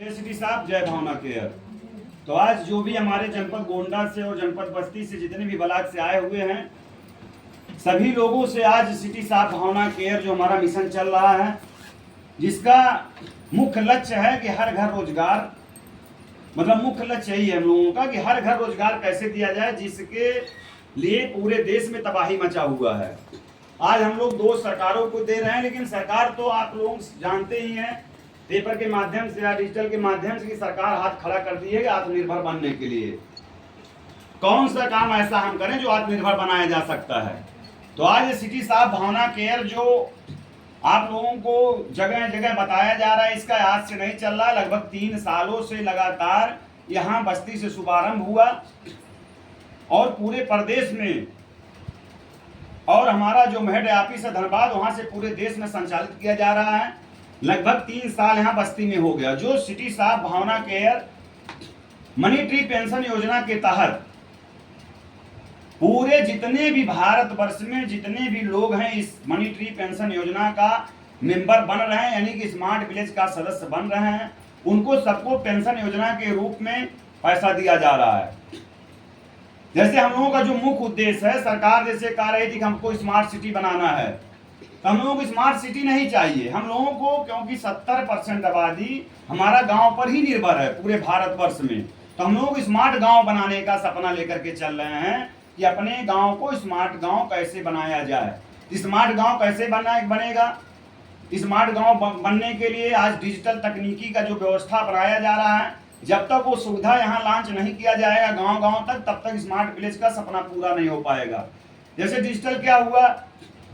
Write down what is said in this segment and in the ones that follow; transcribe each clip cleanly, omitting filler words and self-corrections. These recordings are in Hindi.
सिटी साहब, जय भावना केयर। तो आज जो भी हमारे जनपद गोंडा से और जनपद बस्ती से जितने भी ब्लॉक से आए हुए हैं, सभी लोगों से आज सिटी साहब भावना केयर जो हमारा मिशन चल रहा है, जिसका मुख्य लक्ष्य है कि हर घर रोजगार, मतलब मुख्य लक्ष्य यही है हम लोगों का कि हर घर रोजगार कैसे दिया जाए, जिसके लिए पूरे देश में तबाही मचा हुआ है। आज हम लोग दो सरकारों को दे रहे हैं, लेकिन सरकार तो आप लोग जानते ही हैं, पेपर के माध्यम से या डिजिटल के माध्यम से सरकार हाथ खड़ा कर दी है कि आत्मनिर्भर बनने के लिए कौन सा काम ऐसा हम करें जो आत्मनिर्भर बनाया जा सकता है। तो आज सिटी साहब भावना केयर जो आप लोगों को जगह जगह बताया जा रहा है, इसका आज से नहीं चल रहा, लगभग 3 सालों से लगातार यहाँ बस्ती से शुभारंभ हुआ और पूरे प्रदेश में, और हमारा जो हेड ऑफिस है धनबाद, वहां से पूरे देश में संचालित किया जा रहा है। लगभग 3 साल यहाँ बस्ती में हो गया। जो सिटी साहब भावना केयर मनी ट्री पेंशन योजना के तहत पूरे जितने भी भारतवर्ष में जितने भी लोग हैं इस मनी ट्री पेंशन योजना का मेंबर बन रहे हैं, यानी कि स्मार्ट विलेज का सदस्य बन रहे हैं, उनको सबको पेंशन योजना के रूप में पैसा दिया जा रहा है। जैसे हम लोगों का जो मुख्य उद्देश्य है, सरकार जैसे कह रही थी कि हमको स्मार्ट सिटी बनाना है, तो हम लोगों को स्मार्ट सिटी नहीं चाहिए हम लोगों को, क्योंकि 70% आबादी हमारा गांव पर ही निर्भर है पूरे भारतवर्ष में। तो हम लोग स्मार्ट गांव बनाने का सपना लेकर के चल रहे हैं कि अपने गांव को स्मार्ट गांव कैसे बनाया जाए। स्मार्ट गांव कैसे बनेगा? स्मार्ट गांव बनने के लिए आज डिजिटल तकनीकी का जो व्यवस्था बनाया जा रहा है, जब तक वो सुविधा यहाँ लॉन्च नहीं किया जाएगा गांव गांव तक, तब तक स्मार्ट विलेज का सपना पूरा नहीं हो पाएगा। जैसे डिजिटल क्या हुआ,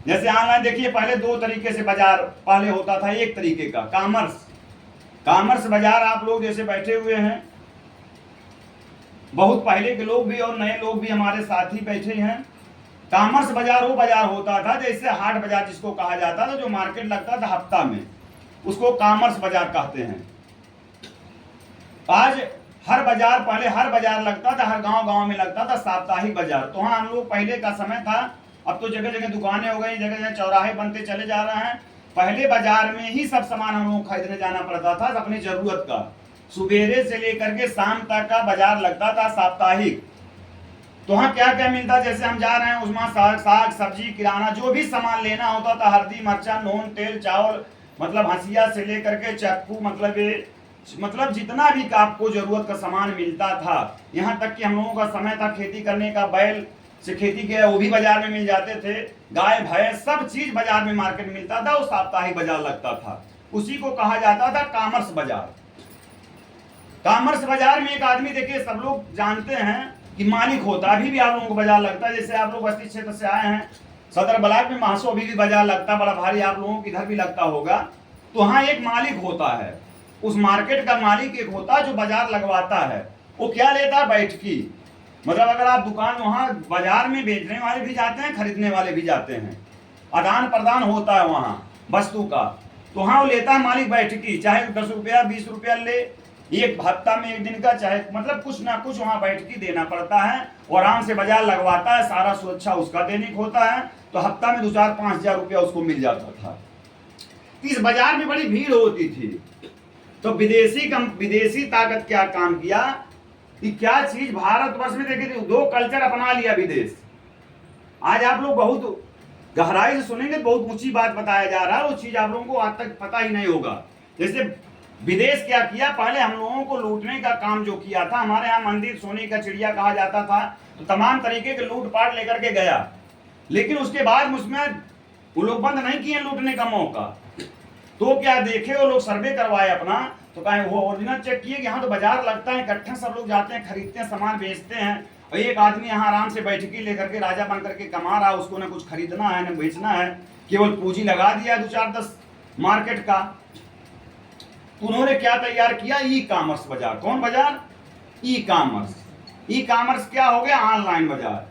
जैसे ऑनलाइन देखिए, पहले 2 तरीके से बाजार पहले होता था। एक तरीके का कॉमर्स बाजार, आप लोग जैसे बैठे हुए हैं, बहुत पहले के लोग भी और नए लोग भी हमारे साथ ही बैठे हैं। कॉमर्स बाजार वो बाजार होता था जैसे हाट बाजार जिसको कहा जाता था, जो मार्केट लगता था हफ्ता में, उसको कॉमर्स बाजार कहते हैं। आज हर बाजार, पहले हर बाजार लगता था, हर गांव गांव में लगता था साप्ताहिक बाजार। तो हाँ, हम लोग पहले का समय था, अब तो जगह जगह दुकानें हो गई, जगह जगह चौराहे बनते चले जा रहे हैं। पहले बाजार में ही सब सामान हम लोग खरीदने जाना पड़ता था अपनी जरूरत का। सुबेरे से लेकर के शाम तक का बाजार लगता था साप्ताहिक। तो हाँ, क्या क्या मिलता, जैसे हम जा रहे हैं उसमें साग सब्जी किराना जो भी सामान लेना होता था, हल्दी मिर्चा नून तेल चावल, मतलब हंसिया से लेकर के चक्कू, मतलब जितना भी आपको जरूरत का सामान मिलता था। यहाँ तक कि हम लोगों का समय था खेती करने का, बैल से खेती किया वो भी बाजार में मिल जाते थे, गाय भैंस सब चीज बाजार में मार्केट में मिलता था। वो साप्ताहिक बाजार लगता था, उसी को कहा जाता था कॉमर्स बाजार। कॉमर्स बाजार में एक आदमी, देखिए सब लोग जानते हैं कि मालिक होता है। अभी भी आप लोगों को बाजार लगता है, जैसे आप लोग बस्ती क्षेत्र से आए हैं, सदर ब्लॉक में महासो अभी भी बाजार लगता है, बड़ा भारी, आप लोगों के इधर भी लगता होगा। तो हाँ, एक मालिक होता है, उस मार्केट का मालिक एक होता है जो बाजार लगवाता है। वो क्या लेता है? बैठकी। मतलब अगर आप दुकान, वहाँ बाजार में बेचने वाले भी जाते हैं, खरीदने वाले भी जाते हैं, आदान प्रदान होता है वहाँ वस्तु का। तो हाँ, वो लेता है मालिक बैठकी, चाहे 10 रुपया 20 रुपया ले, एक हफ्ता में एक दिन का, चाहे मतलब कुछ ना कुछ वहाँ बैठकी देना पड़ता है। और आराम से बाजार लगवाता है, सारा सुरक्षा उसका दैनिक होता है। तो हफ्ता में 2-4-5 हजार रुपया उसको मिल जाता था। इस बाजार में बड़ी भीड़ होती थी। तो विदेशी ताकत क्या काम किया कि क्या चीज भारतवर्ष में, देखिए 2 कल्चर अपना लिया विदेश। आज आप लोग बहुत गहराई से सुनेंगे, बहुत ऊंची बात बताया जा रहा है, वो चीज आप लोगों को आज तक पता ही नहीं होगा। जैसे विदेश क्या किया, पहले हम लोगों को लूटने का काम जो किया था, हमारे यहाँ मंदिर सोने का चिड़िया कहा जाता था, तो तमाम तरीके के लूटपाट लेकर के गया। लेकिन उसके बाद उसमें वो लोग बंद नहीं किए लूटने का मौका। तो क्या देखे, वो लोग सर्वे करवाए अपना, तो कहें वो ओरिजिनल चेक किए कि यहाँ तो बाजार लगता है, इकट्ठे सब लोग जाते हैं, खरीदते हैं, सामान बेचते हैं। और एक आदमी यहाँ आराम से बैठकी लेकर के राजा बन करके कमा रहा, उसको ना कुछ खरीदना है ना बेचना है, केवल पूंजी लगा दिया 2-4-10 मार्केट का। तो उन्होंने क्या तैयार किया? ई कॉमर्स बाजार। कौन बाजार? E commerce. ई कॉमर्स क्या हो गया? ऑनलाइन बाजार।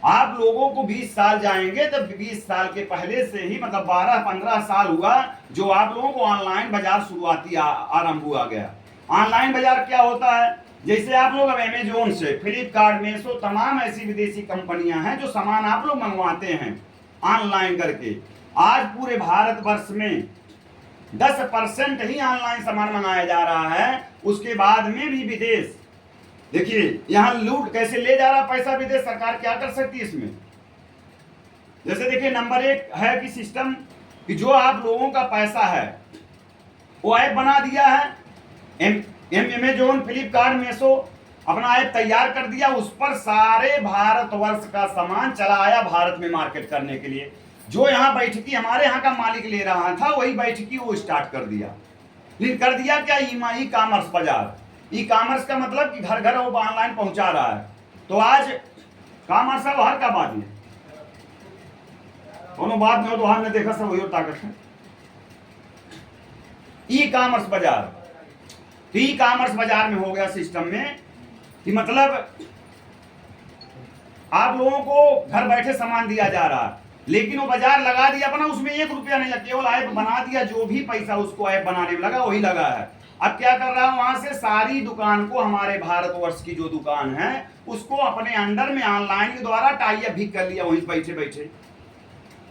आप लोगों को 20 साल जाएंगे तो 20 साल के पहले से ही, मतलब 12-15 साल हुआ जो आप लोगों को ऑनलाइन बाजार शुरुआती आरंभ हुआ गया। ऑनलाइन बाजार क्या होता है? जैसे आप लोग अब अमेजोन से, फ्लिपकार्ट, मीशो, तमाम ऐसी विदेशी कंपनियां हैं जो सामान आप लोग मंगवाते हैं ऑनलाइन करके। आज पूरे भारतवर्ष में 10% ही ऑनलाइन सामान मंगाया जा रहा है, उसके बाद में भी विदेश। देखिए यहाँ लूट कैसे ले जा रहा पैसा विदेश, सरकार क्या कर सकती है इसमें। जैसे देखिए नंबर 1 है कि सिस्टम कि जो आप लोगों का पैसा है वो ऐप बना दिया है, अमेजोन, फ्लिपकार्ट, मीशो अपना ऐप तैयार कर दिया, उस पर सारे भारतवर्ष का सामान चलाया भारत में मार्केट करने के लिए। जो यहाँ बैठकी हमारे यहाँ का मालिक ले रहा था वही बैठकी वो स्टार्ट कर दिया। लेकिन कर दिया क्या, ई कॉमर्स बाजार। ई कॉमर्स का मतलब कि घर घर वो ऑनलाइन पहुंचा रहा है। तो आज कॉमर्स है हर का बात है, दोनों बात में हो तो हमने देखा सब वही ताकत है। ई कॉमर्स बाजार, तो ई कॉमर्स बाजार में हो गया सिस्टम में कि मतलब आप लोगों को घर बैठे सामान दिया जा रहा है, लेकिन वो बाजार लगा दिया अपना, उसमें 1 रुपया नहीं लगा, केवल ऐप बना दिया, जो भी पैसा उसको ऐप बनाने में लगा वही लगा है। अब क्या कर रहा है, वहां से सारी दुकान को, हमारे भारतवर्ष की जो दुकान है उसको अपने अंडर में ऑनलाइन के द्वारा टाई अप भी कर लिया वहीं बैठे बैठे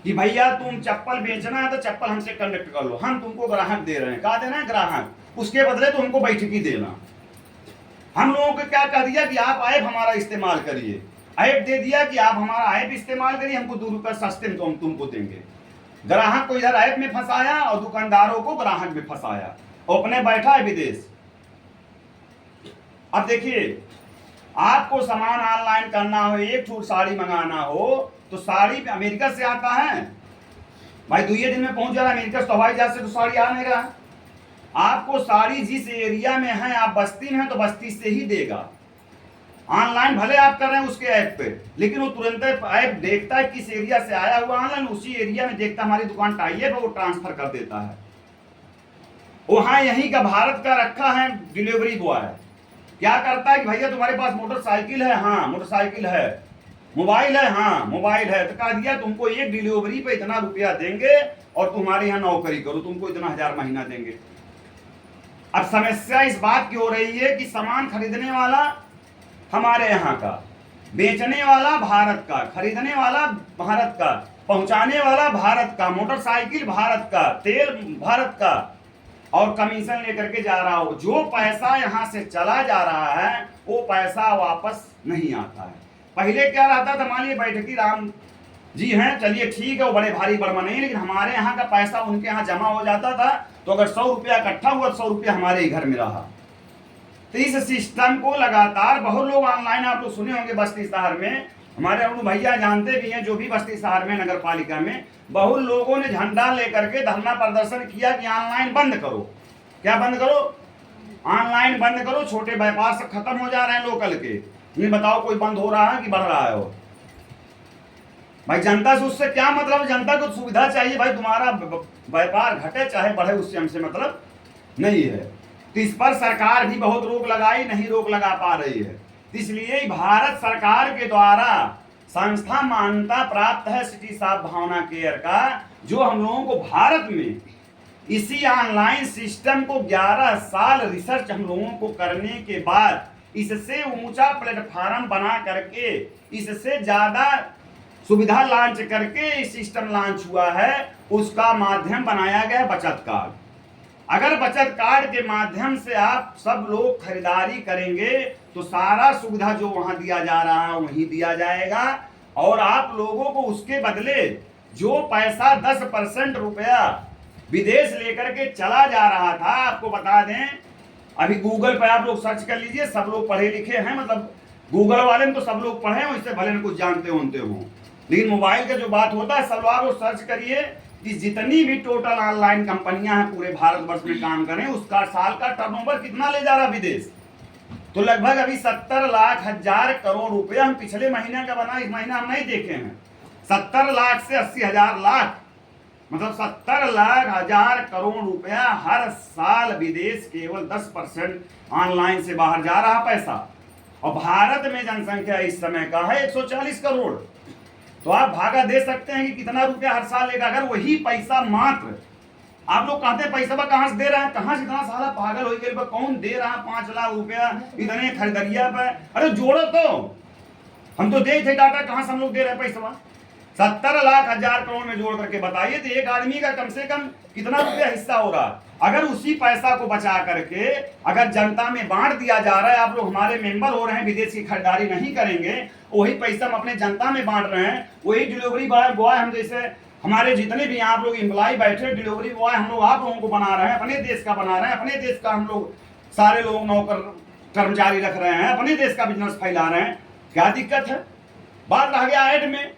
कि भैया तुम चप्पल बेचना है तो चप्पल हमसे कनेक्ट कर लो, हम तुमको ग्राहक दे रहे हैं। कहा देना है ग्राहक, उसके बदले तो हमको बैठकी देना। हम लोगों को क्या कह दिया कि आप ऐप हमारा इस्तेमाल करिए, ऐप दे दिया कि आप हमारा ऐप इस्तेमाल करिए, हमको 2 रुपये सस्ते में तो हम तुमको देंगे। ग्राहक को इधर ऐप में फंसाया और दुकानदारों को ग्राहक में फंसाया, अपने बैठा है विदेश। अब देखिए आपको सामान ऑनलाइन करना हो, एक छूट साड़ी मंगाना हो तो साड़ी अमेरिका से आता है भाई, 2 दिन में पहुंच जा रहा है अमेरिका से, तो हवाई जहाज से तो साड़ी आ नहीं रहा। आपको साड़ी जिस एरिया में है, आप बस्ती में है तो बस्ती से ही देगा। ऑनलाइन भले आप कर रहे हैं उसके ऐप पे, लेकिन वो तुरंत ऐप देखता है किस एरिया से आया हुआ ऑनलाइन, उसी एरिया में देखता हमारी दुकान टाई है, वो ट्रांसफर कर देता है। वहां यहीं का भारत का रखा है डिलीवरी बॉय, क्या करता है कि भैया तुम्हारे पास मोटरसाइकिल है, हाँ मोटरसाइकिल है, मोबाइल है, हाँ मोबाइल है, तो कह दिया तुमको एक डिलीवरी पे इतना रुपया देंगे और तुम्हारे यहाँ नौकरी करो, तुमको इतना 1000 महीना देंगे। अब समस्या इस बात की हो रही है कि सामान खरीदने वाला हमारे यहाँ का, बेचने वाला भारत का, खरीदने वाला भारत का, पहुंचाने वाला भारत का, मोटरसाइकिल भारत का, तेल भारत का, और कमीशन लेकर के जा रहा हो। जो पैसा यहाँ से चला जा रहा है वो पैसा वापस नहीं आता है। पहले क्या रहता था, मान लीजिए बैठकी राम जी हैं, चलिए ठीक है, वो बड़े भारी बर्मा नहीं, लेकिन हमारे यहाँ का पैसा उनके यहाँ जमा हो जाता था, तो अगर 100 रुपया इकट्ठा हुआ 100 रुपया हमारे ही घर में रहा। तो इस सिस्टम को लगातार बहुत लोग ऑनलाइन, आप लोग सुने होंगे बस्ती शहर में, हमारे अरुण भैया जानते भी हैं, जो भी बस्ती शहर में नगर पालिका में बहुत लोगों ने झंडा लेकर के धरना प्रदर्शन किया कि ऑनलाइन बंद करो। क्या बंद करो? ऑनलाइन बंद करो, छोटे व्यापार से खत्म हो जा रहे हैं लोकल के। ये बताओ कोई बंद हो रहा है कि बढ़ रहा है? वो भाई जनता से उससे क्या मतलब, जनता को सुविधा चाहिए भाई, तुम्हारा व्यापार घटे चाहे बढ़े उससे हमसे मतलब नहीं है। तो इस पर सरकार भी बहुत रोक लगाई, नहीं रोक लगा पा रही है। इसलिए भारत सरकार के द्वारा संस्था मान्यता प्राप्त है सिटी साफ भावना केयर का, जो हम लोगों को भारत में इसी ऑनलाइन सिस्टम को 11 साल रिसर्च हम लोगों को करने के बाद इससे ऊंचा प्लेटफॉर्म बना करके, इससे ज्यादा सुविधा लॉन्च करके सिस्टम लॉन्च हुआ है। उसका माध्यम बनाया गया बचत कार्ड। अगर बचत कार्ड के माध्यम से आप सब लोग खरीदारी करेंगे तो सारा सुविधा जो वहां दिया जा रहा है वहीं दिया जाएगा, और आप लोगों को उसके बदले जो पैसा 10% रुपया विदेश लेकर के चला जा रहा था, आपको बता दें, अभी गूगल पर आप लोग सर्च कर लीजिए, सब लोग पढ़े लिखे हैं, मतलब गूगल वाले में तो सब लोग पढ़े हैं, इससे भले कुछ जानते हो, लेकिन मोबाइल का जो बात होता है सब आप लोग सर्च करिए कि जितनी भी टोटल ऑनलाइन कंपनियां हैं पूरे भारतवर्ष में काम करें, उसका साल का टर्नओवर कितना ले जा रहा विदेश, तो लगभग अभी 70 लाख हजार करोड़ रुपया हम पिछले महीने का बना, इस महीना हम नहीं देखे हैं। 70 लाख से 80 हजार लाख, मतलब 70 लाख हजार करोड़ रुपया हर साल विदेश केवल 10% ऑनलाइन से बाहर जा रहा पैसा। और भारत में जनसंख्या इस समय का है 140 करोड़, तो आप भागा दे सकते हैं कि कितना रुपया हर साल लेगा। अगर वही पैसा मात्र, आप लोग कहते हैं पैसा कहां से दे रहा है, कहां से इतना साला पागल हो गए, कौन दे रहा है 5 लाख रुपया इतने खरीदरिया पे? अरे जोड़ो तो, हम तो दे थे डाटा, कहां से हम लोग दे रहे हैं पैसा? 70 लाख 1000 करोड़ में जोड़ करके बताइए तो एक आदमी का कम से कम कितना रुपया हिस्सा हो रहा है। अगर उसी पैसा को बचा करके अगर जनता में बांट दिया जा रहा है, आप लोग हमारे मेंबर हो रहे हैं, विदेश की खरीदारी नहीं करेंगे, वही पैसा हम अपने जनता में बांट रहे हैं, वही डिलीवरी बॉय हम जैसे हमारे जितने भी आप लोग एम्प्लॉय बैठे डिलीवरी बॉय हम लोग आप लोगों को बना रहे हैं, अपने देश का बना रहे हैं, अपने देश का हम लोग सारे लोग नौकर कर्मचारी रख रहे हैं, अपने देश का बिजनेस फैला रहे हैं, क्या दिक्कत है। बात रह गया ऐड में।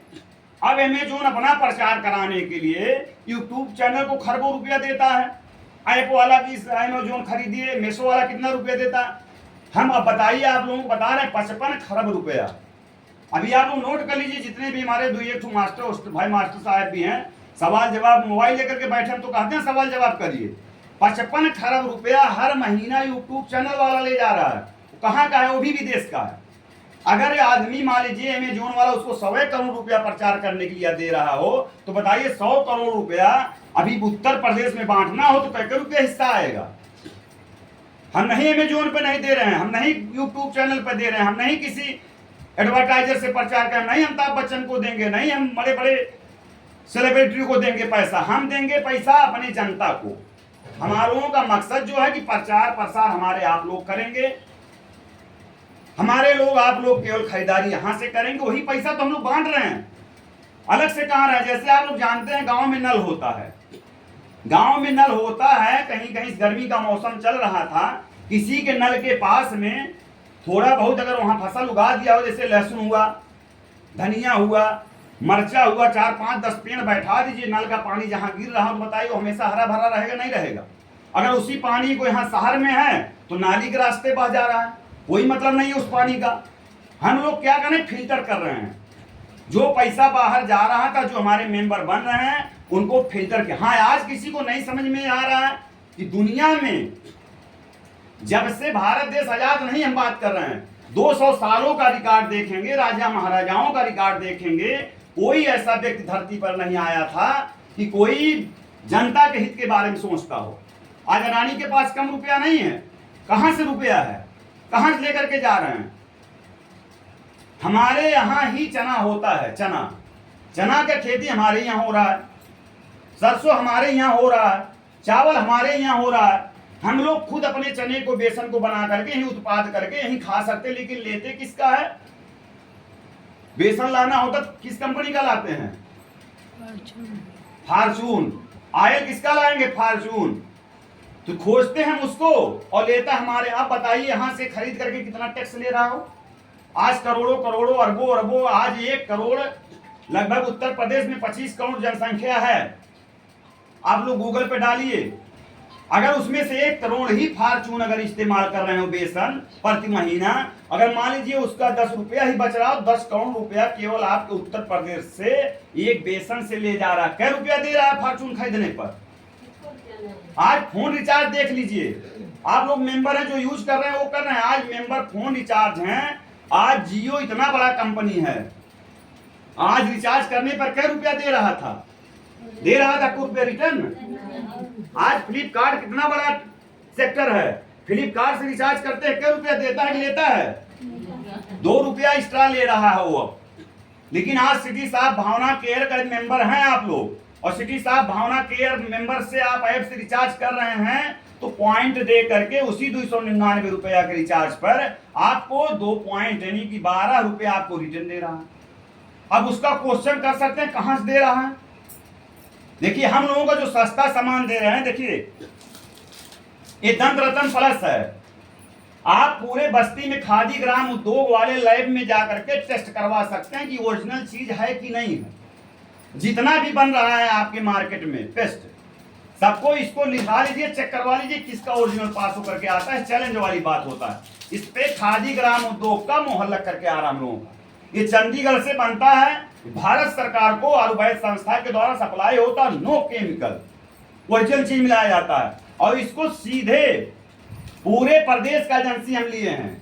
अब अमेजोन अपना प्रचार कराने के लिए यूट्यूब चैनल को खरबों रुपया देता है। ऐप वाला की अमेजोन खरीदिए, मेसो वाला कितना रुपया देता है, हम अब बताइए, आप लोगों को बता रहे हैं 55 खरब रुपया। अभी आप लोग नोट कर लीजिए, जितने भी हमारे 2-1 मास्टर साहब भी हैं, सवाल जवाब मोबाइल लेकर के बैठे हैं तो कहते हैं सवाल जवाब करिए। 55 खरब रुपया हर महीना यूट्यूब चैनल वाला ले जा रहा है। कहाँ का है, वो भी विदेश का है। अगर आदमी मान लीजिए अमेजोन वाला उसको 100 करोड़ रुपया प्रचार करने के लिए दे रहा हो, तो बताइए 100 करोड़ रुपया अभी उत्तर प्रदेश में बांटना हो तो कैसे रुपया हिस्सा आएगा। हम नहीं अमेजोन पे नहीं दे रहे हैं, हम नहीं यूट्यूब चैनल पे दे रहे हैं, हम नहीं किसी एडवर्टाइजर से प्रचार कर, नहीं अमिताभ बच्चन को देंगे, नहीं हम बड़े बड़े सेलिब्रिटी को देंगे पैसा, हम देंगे पैसा अपने जनता को। हमारों का मकसद जो है कि प्रचार प्रसार हमारे आप लोग करेंगे, हमारे लोग आप लोग केवल खरीदारी यहां से करेंगे, वही पैसा तो हम लोग बांट रहे हैं, अलग से कहां रहे। जैसे आप लोग जानते हैं गांव में नल होता है, गांव में नल होता है, कहीं कहीं गर्मी का मौसम चल रहा था, किसी के नल के पास में थोड़ा बहुत अगर वहां फसल उगा दिया हो, जैसे लहसुन हुआ, धनिया हुआ, मरचा हुआ, 4-5-10 पेड़ बैठा दीजिए, नल का पानी जहां गिर रहा हो तो बताइए हमेशा हरा भरा रहेगा, नहीं रहेगा। अगर उसी पानी को यहाँ शहर में है तो नाली के रास्ते बह जा रहा है, कोई मतलब नहीं है उस पानी का। हम लोग क्या करें, फिल्टर कर रहे हैं, जो पैसा बाहर जा रहा था, जो हमारे मेंबर बन रहे हैं उनको फिल्टर के। हाँ, आज किसी को नहीं समझ में आ रहा है कि दुनिया में जब से भारत देश आजाद नहीं, हम बात कर रहे हैं 200 सालों का रिकॉर्ड देखेंगे, राजा महाराजाओं का रिकॉर्ड देखेंगे, कोई ऐसा व्यक्ति धरती पर नहीं आया था कि कोई जनता के हित के बारे में सोचता हो। आज अडानी के पास कम रुपया नहीं है, कहां से रुपया है, कहां से लेकर के जा रहे हैं। हमारे यहां ही चना होता है, चना का खेती हमारे यहाँ हो रहा है, सरसों हमारे यहाँ हो रहा है, चावल हमारे यहाँ हो रहा है। हम लोग खुद अपने चने को, बेसन को बना करके यही उत्पाद करके यही खा सकते, लेकिन लेते किसका है। बेसन लाना होता तो किस कंपनी का लाते हैं, फॉर्चून। ऑयल किसका लाएंगे, फॉर्चून। तो खोजते हैं उसको और लेता हमारे। आप बताइए यहां से खरीद करके कितना टैक्स ले रहा हो। आज करोड़ों करोड़ों अरबों अरबों, आज 1 करोड़ लगभग उत्तर प्रदेश में 25 करोड़ जनसंख्या है। आप लोग गूगल पे डालिए, अगर उसमें से 1 करोड़ ही फॉर्चून अगर इस्तेमाल कर रहे हो बेसन प्रति महीना, अगर मान लीजिए उसका 10 रुपया ही बच रहा हो, 10 करोड़ रुपया केवल आपके उत्तर प्रदेश से एक बेसन से ले जा रहा है। क्या रुपया दे रहा है फॉर्चून खरीदने पर। आज फोन रिचार्ज देख लीजिए, आप लोग मेंबर हैं जो यूज कर रहे हैं वो कर रहे हैं। आज मेंबर फोन रिचार्ज हैं, आज जियो इतना बड़ा कंपनी है, आज रिचार्ज करने पर क्या रुपया दे रहा था, कुछ रुपया रिटर्न। आज फ्लिपकार्ट कितना बड़ा सेक्टर है, फ्लिपकार्ट से रिचार्ज करते हैं, क्या रुपया देता है कि लेता है, 2 रुपया एक्स्ट्रा ले रहा है वो। लेकिन आज सिटी साहब भावना केयर का मेंबर हैं आप लोग, और सिटी साहब भावना केयर मेंबर से आप ऐप से रिचार्ज कर रहे हैं तो पॉइंट दे करके उसी 299 रुपया के रिचार्ज पर आपको 2 पॉइंट यानी कि 12 रुपया आपको रिटर्न दे रहा है। अब उसका क्वेश्चन कर सकते हैं कहां से दे रहा है। देखिए हम लोगों का जो सस्ता सामान दे रहे हैं, देखिए ये दंत रत्न प्लस है। आप पूरे बस्ती में खादी ग्राम उद्योग वाले लैब में जाकर के टेस्ट करवा सकते हैं कि ओरिजिनल चीज है कि नहीं है। जितना भी बन रहा है आपके मार्केट में पेस्ट, सबको इसको लिखा लीजिए, चेक करवा लीजिए किसका ओरिजिनल पास होकर के आता है। चैलेंज वाली बात होता है, इस पे खादी ग्राम उद्योग का मोहर लग करके आ रहा हम लोगों का। ये चंडीगढ़ से बनता है, भारत सरकार को आयुर्वेद संस्था के द्वारा सप्लाई होता, नो केमिकल, ओरिजिनल चीज मिलाया जाता है। और इसको सीधे पूरे प्रदेश का एजेंसी हम लिए हैं,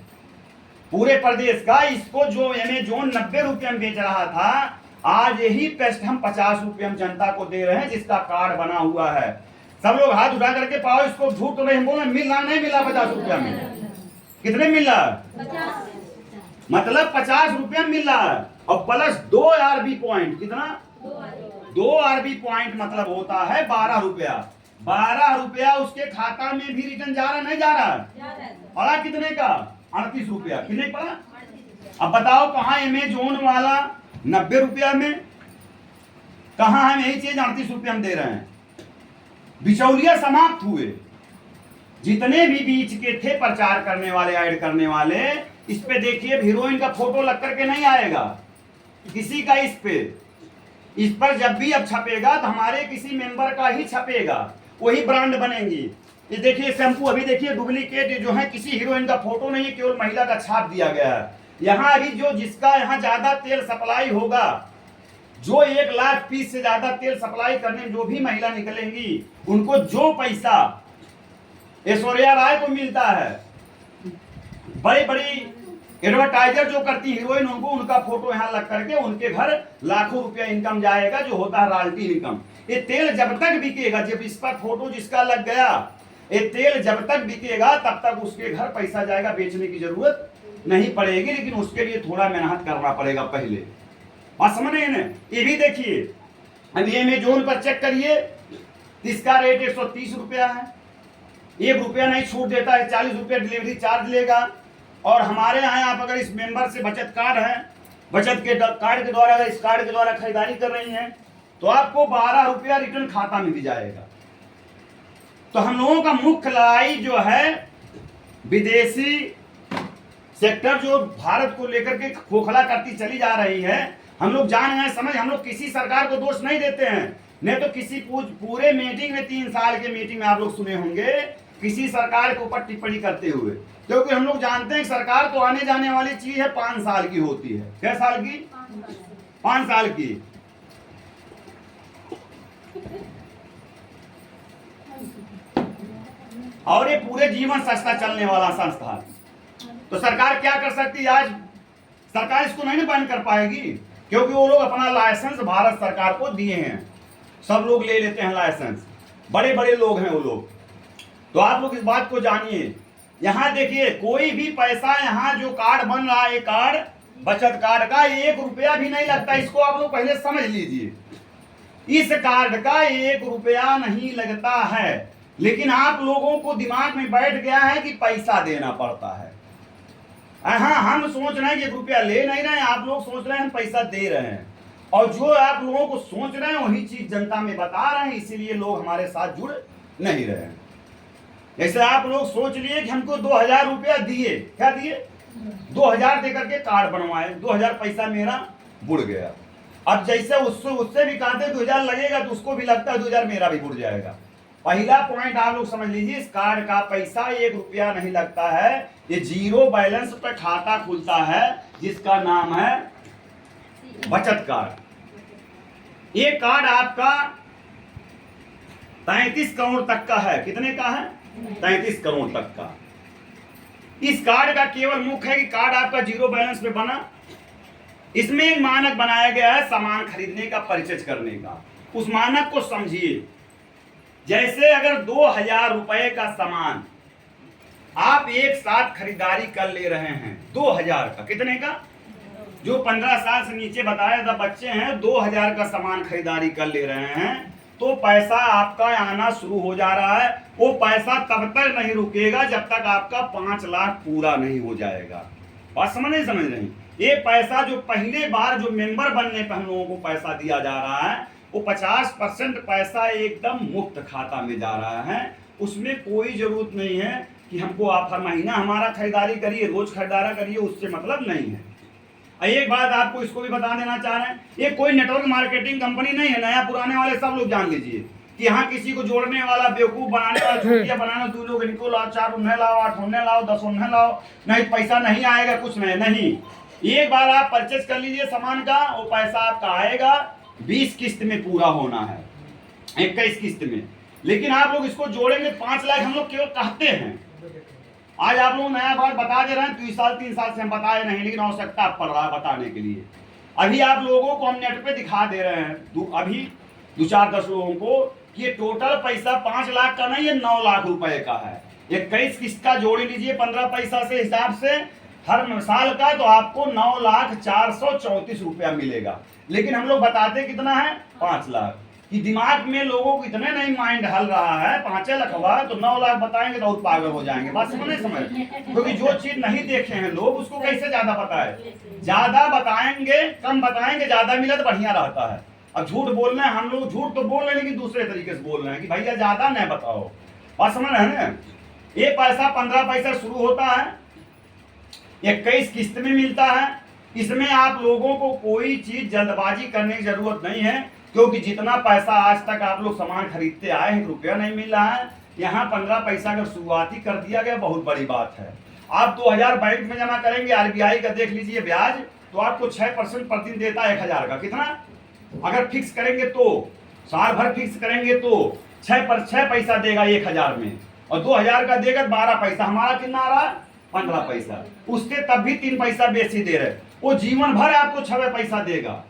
पूरे प्रदेश का। इसको जो अमेजोन 90 रुपये में बेच रहा था, आज यही पेस्ट हम 50 रुपये हम जनता को दे रहे हैं, जिसका कार्ड बना हुआ है। सब लोग हाथ उठा करके पाओ, इसको झूठ तो नहीं बोलना, मिला नहीं मिला 50 रुपया में, कितने मिला, मतलब 50 रुपया मिल रहा है और प्लस 2 RB पॉइंट, कितना 2 आरबी पॉइंट मतलब होता है 12 रुपया। 12 रुपया उसके खाता में भी रिटर्न जा रहा नहीं जा रहा? पड़ा कितने का? 38 रुपया। कितने पड़ा? अब बताओ कहाँ अमेजोन वाला 90 रुपया में, कहाँ हम यही चीज 38 रुपया हम दे रहे हैं। बिचौलिया समाप्त हुए। जितने भी बीच के थे प्रचार करने वाले, ऐड करने वाले, इस पे देखिए हीरोइन का फोटो लग करके नहीं आएगा किसी का। इस पर जब भी अब छपेगा तो हमारे किसी मेंबर का ही छपेगा, वही ब्रांड बनेंगी। ये देखिए शैम्पू, अभी देखिए डुप्लीकेट जो है, किसी हीरोइन का फोटो नहीं है, केवल महिला का छाप दिया गया है। यहाँ अभी जो जिसका यहाँ ज्यादा तेल सप्लाई होगा, जो 1 लाख पीस से ज्यादा तेल सप्लाई करने में जो भी महिला निकलेंगी, उनको जो पैसा ऐश्वर्या राय को मिलता है, बड़ी बड़ी एडवर्टाइजर जो करती हीरोइन, उनको उनका फोटो यहाँ लग करके उनके घर लाखों रुपया इनकम जाएगा, जो होता है रॉयल्टी इनकम। ये तेल जब तक बिकेगा, जब इस पर फोटो जिसका लग गया, ये तेल जब तक बिकेगा तब तक उसके घर पैसा जाएगा, बेचने की जरूरत नहीं पड़ेगी। लेकिन उसके लिए थोड़ा मेहनत करना पड़ेगा पहले, बात समझ रहे हैं। ये भी देखिए, अभी अमेजोन पर चेक करिए, इसका रेट 130 रुपया है। 1 रुपया नहीं छूट देता है, 40 रुपया डिलीवरी चार्ज लेगा। और हमारे यहाँ आप अगर इस मेंबर से बचत कार्ड है, बचत के कार्ड के द्वारा, अगर इस कार्ड के द्वारा खरीदारी कर रही हैं तो आपको 12 रुपया रिटर्न खाता में दी जाएगा। तो हम लोगों का मुख्य लड़ाई जो है, विदेशी सेक्टर जो भारत को लेकर के खोखला करती चली जा रही है, हम लोग जान हैं, समझ, हम लोग किसी सरकार को दोष नहीं देते हैं। नहीं तो किसी पूरे मीटिंग में, 3 साल के मीटिंग में आप लोग सुने होंगे किसी सरकार के ऊपर टिप्पणी करते हुए, क्योंकि हम लोग जानते हैं सरकार तो आने जाने वाली चीज है, 5 साल की होती है। क्या साल की? 5 साल की। और ये पूरे जीवन सस्ता चलने वाला संस्था, तो सरकार क्या कर सकती है? आज सरकार इसको नहीं बैन कर पाएगी, क्योंकि वो लोग अपना लाइसेंस भारत सरकार को दिए हैं। सब लोग ले लेते हैं लाइसेंस, बड़े बड़े लोग हैं वो लोग। तो आप लोग इस बात को जानिए। यहाँ देखिए, कोई भी पैसा यहाँ जो कार्ड बन रहा है, कार्ड बचत कार्ड का 1 रुपया भी नहीं लगता। इसको आप लोग पहले समझ लीजिए, इस कार्ड का 1 रुपया नहीं लगता है। लेकिन आप लोगों को दिमाग में बैठ गया है कि पैसा देना पड़ता है। हाँ, हम सोच रहे हैं कि 1 रुपया ले नहीं रहे हैं, आप लोग सोच रहे हैं हम पैसा दे रहे हैं। और जो आप लोगों को सोच रहे हैं वही चीज जनता में बता रहे हैं, इसीलिए लोग हमारे साथ जुड़ नहीं रहे हैं। जैसे आप लोग सोच लिए कि हमको 2000 रुपया दिए, क्या दिए? 2000 देकर के कार्ड बनवाए, 2000 पैसा मेरा बुड़ गया। अब जैसे उससे भी कहते 2000 लगेगा, तो उसको भी लगता है 2000 मेरा भी बुड़ जाएगा। पहला पॉइंट आप लोग समझ लीजिए, इस कार्ड का पैसा 1 रुपया नहीं लगता है। ये 0 बैलेंस पर खाता खुलता है, जिसका नाम है बचत कार्ड। ये कार्ड आपका 33 करोड़ तक का है। कितने का है? 33 करोड़ तक का। इस कार्ड का केवल मुख्य है कि कार्ड आपका 0 बैलेंस पे बना। इसमें एक मानक बनाया गया है सामान खरीदने का, परचेज करने का। उस मानक को समझिए। जैसे अगर 2000 रुपए का सामान आप एक साथ खरीदारी कर ले रहे हैं, 2000 का, कितने का? जो 15 साल से नीचे बताया था बच्चे हैं, 2000 का सामान खरीदारी कर ले रहे हैं, तो पैसा आपका आना शुरू हो जा रहा है। वो पैसा तब तक नहीं रुकेगा जब तक आपका 5 लाख पूरा नहीं हो जाएगा। बात समझ नहीं समझ रही? ये पैसा जो पहले बार जो मेंबर बनने पर हम लोगों को पैसा दिया जा रहा है, वो 50% पैसा एकदम मुफ्त खाता में जा रहा है। उसमें कोई जरूरत नहीं है कि हमको आप हर महीना हमारा खरीदारी करिए, रोज खरीदारा करिए, उससे मतलब नहीं है। एक बात आपको इसको भी बता देना चाह रहे हैं, ये कोई नेटवर्क मार्केटिंग कंपनी नहीं है। नया पुराने वाले सब लोग जान लीजिए कि यहाँ किसी को जोड़ने वाला, बेवकूफ बनाने वाला, छुट्टियां बनाना, 2 लोग इनको लाओ, 4 उन्हें लाओ, 8 उन्हें लाओ, 10 उन्हें लाओ, नहीं पैसा नहीं आएगा, कुछ नहीं। एक बार आप परचेज कर लीजिए सामान का, वो पैसा आपका आएगा। 20 किस्त में पूरा होना है, 21 किस्त में। लेकिन आप लोग इसको जोड़ेंगे 5 लाख, हम लोग केवल कहते हैं। आज आप लोग नया बात बता दे रहे हैं, 2 साल 3 साल से हम बताए नहीं, लेकिन आवश्यकता पड़ रहा है बताने के लिए। अभी आप लोगों को हम नेट पे दिखा दे रहे हैं, अभी 2-4-10 लोगों को, कि ये टोटल पैसा 5 लाख का नहीं, ये 9 लाख रुपए का है। 21 किस्त का जोड़ लीजिए 15 पैसा से हिसाब से, हर साल का तो आपको 9,04,34 रुपया मिलेगा। लेकिन हम लोग बताते कितना है, 5 लाख। कि दिमाग में लोगों को इतने नहीं माइंड हल रहा है, 5 लाख हुआ तो 9 लाख बताएंगे तो और पागल हो जाएंगे। बात समझ नहीं समझ, क्योंकि जो चीज नहीं देखे हैं लोग उसको कैसे ज्यादा पता है। ज्यादा बताएंगे, कम बताएंगे, ज्यादा मिले तो बढ़िया रहता है। अब झूठ बोल रहे हैं हम लोग, झूठ तो बोल रहे हैं लेकिन दूसरे तरीके से बोल रहे हैं कि भैया ज्यादा नहीं बताओ। बात समझ रहे हैं ना। 1 पैसा 15 पैसा शुरू होता है, 21 किस्त में मिलता है। इसमें आप लोगों को कोई चीज जल्दबाजी करने की जरूरत नहीं है, क्योंकि जितना पैसा आज तक आप लोग सामान खरीदते आए हैं, रुपया नहीं मिल रहा है। यहाँ 15 पैसा अगर शुरुआती कर दिया गया बहुत बड़ी बात है। आप 2000 बैंक में जमा करेंगे, आरबीआई का देख लीजिए ब्याज, तो आपको 6% प्रतिदिन देता है 1000 का। कितना अगर फिक्स करेंगे तो, साल भर फिक्स करेंगे तो 6 पैसा देगा 1000 में, और 2000 का देगा 12 पैसा। हमारा कितना आ रहा है, 15 पैसा। उसके तब भी 3 पैसा बेसी दे रहे, वो जीवन भर आपको 6 पैसा देगा।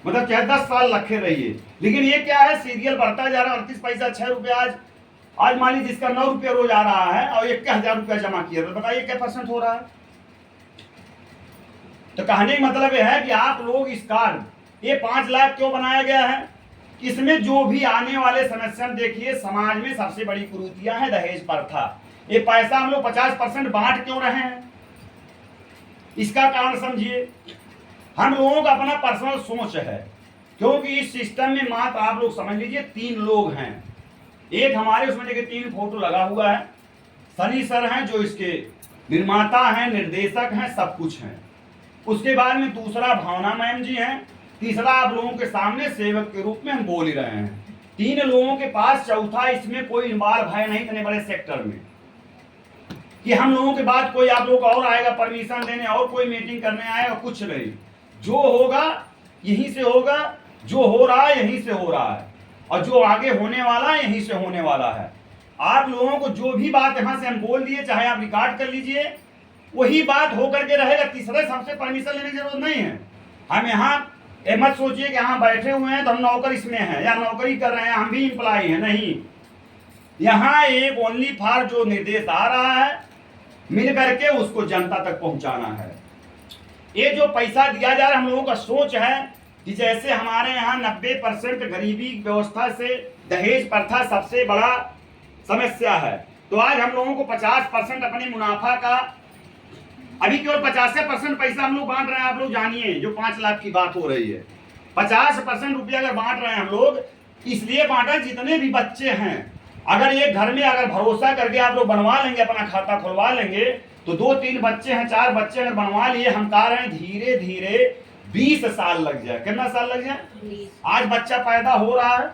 मतलब चाहे 10 साल रखे रहिए। लेकिन ये क्या है, सीरियल बढ़ता जा रहा है। 38 पैसा 6 रुपया आज मान लीजिए जिसका 9 रुपया रोज आ रहा है और 1000 रुपया जमा किया, तो बताइए क्या % हो रहा है। तो कहने का मतलब यह है कि आप लोग इस कार्ड, ये 5 लाख क्यों बनाया गया है, इसमें जो भी आने वाले समस्या देखिए, समाज में सबसे बड़ी कुरीतियां है दहेज प्रथा। ये पैसा हम लोग 50% बांट क्यों रहे हैं, इसका कारण समझिए। हम लोगों का अपना पर्सनल सोच है, क्योंकि इस सिस्टम में मात्र आप लोग समझ लीजिए 3 लोग हैं। एक हमारे उसमें देखिए 3 फोटो लगा हुआ है, सनी सर हैं जो इसके निर्माता हैं, निर्देशक हैं, सब कुछ हैं। उसके बाद में दूसरा भावना मैम जी हैं, तीसरा आप लोगों के सामने सेवक के रूप में हम बोल ही रहे हैं। 3 लोगों के पास, चौथा इसमें कोई बार भय नहीं इतने बड़े सेक्टर में कि हम लोगों के बाद कोई आप लोग और आएगा परमिशन देने और कोई मीटिंग करने आएगा, कुछ नहीं। जो होगा यहीं से होगा, जो हो रहा है यहीं से हो रहा है, और जो आगे होने वाला है यहीं से होने वाला है। आप लोगों को जो भी बात यहां से हम बोल दिए, चाहे आप रिकॉर्ड कर लीजिए, वही बात होकर के रहेगा। तीसरे हमसे परमिशन लेने की जरूरत नहीं है। हम यहाँ मत सोचिए कि यहाँ बैठे हुए हैं तो हम नौकर इसमें हैं या नौकरी कर रहे हैं, हम भी इंप्लॉय हैं, नहीं। यहाँ एक ओनली फॉर जो निर्देश आ रहा है, मिल करके उसको जनता तक पहुंचाना है। ये जो पैसा दिया जा रहा है, हम लोगों का सोच है कि जैसे हमारे यहाँ 90% गरीबी व्यवस्था से दहेज प्रथा सबसे बड़ा समस्या है, तो आज हम लोगों को 50% अपने मुनाफा का, अभी केवल 50% पैसा हम लोग बांट रहे हैं। आप लोग जानिए, जो 5 लाख की बात हो रही है, 50% रुपया अगर बांट रहे हैं हम लोग, इसलिए बांटा जितने भी बच्चे हैं, अगर ये घर में अगर भरोसा करके आप लोग बनवा लेंगे, अपना खाता खुलवा लेंगे, तो 2-3 बच्चे हैं, 4 बच्चे अगर बनवा लिए, हम कह रहे हैं धीरे धीरे 20 साल लग जाए। कितना साल लग जाए। आज बच्चा पैदा हो रहा है,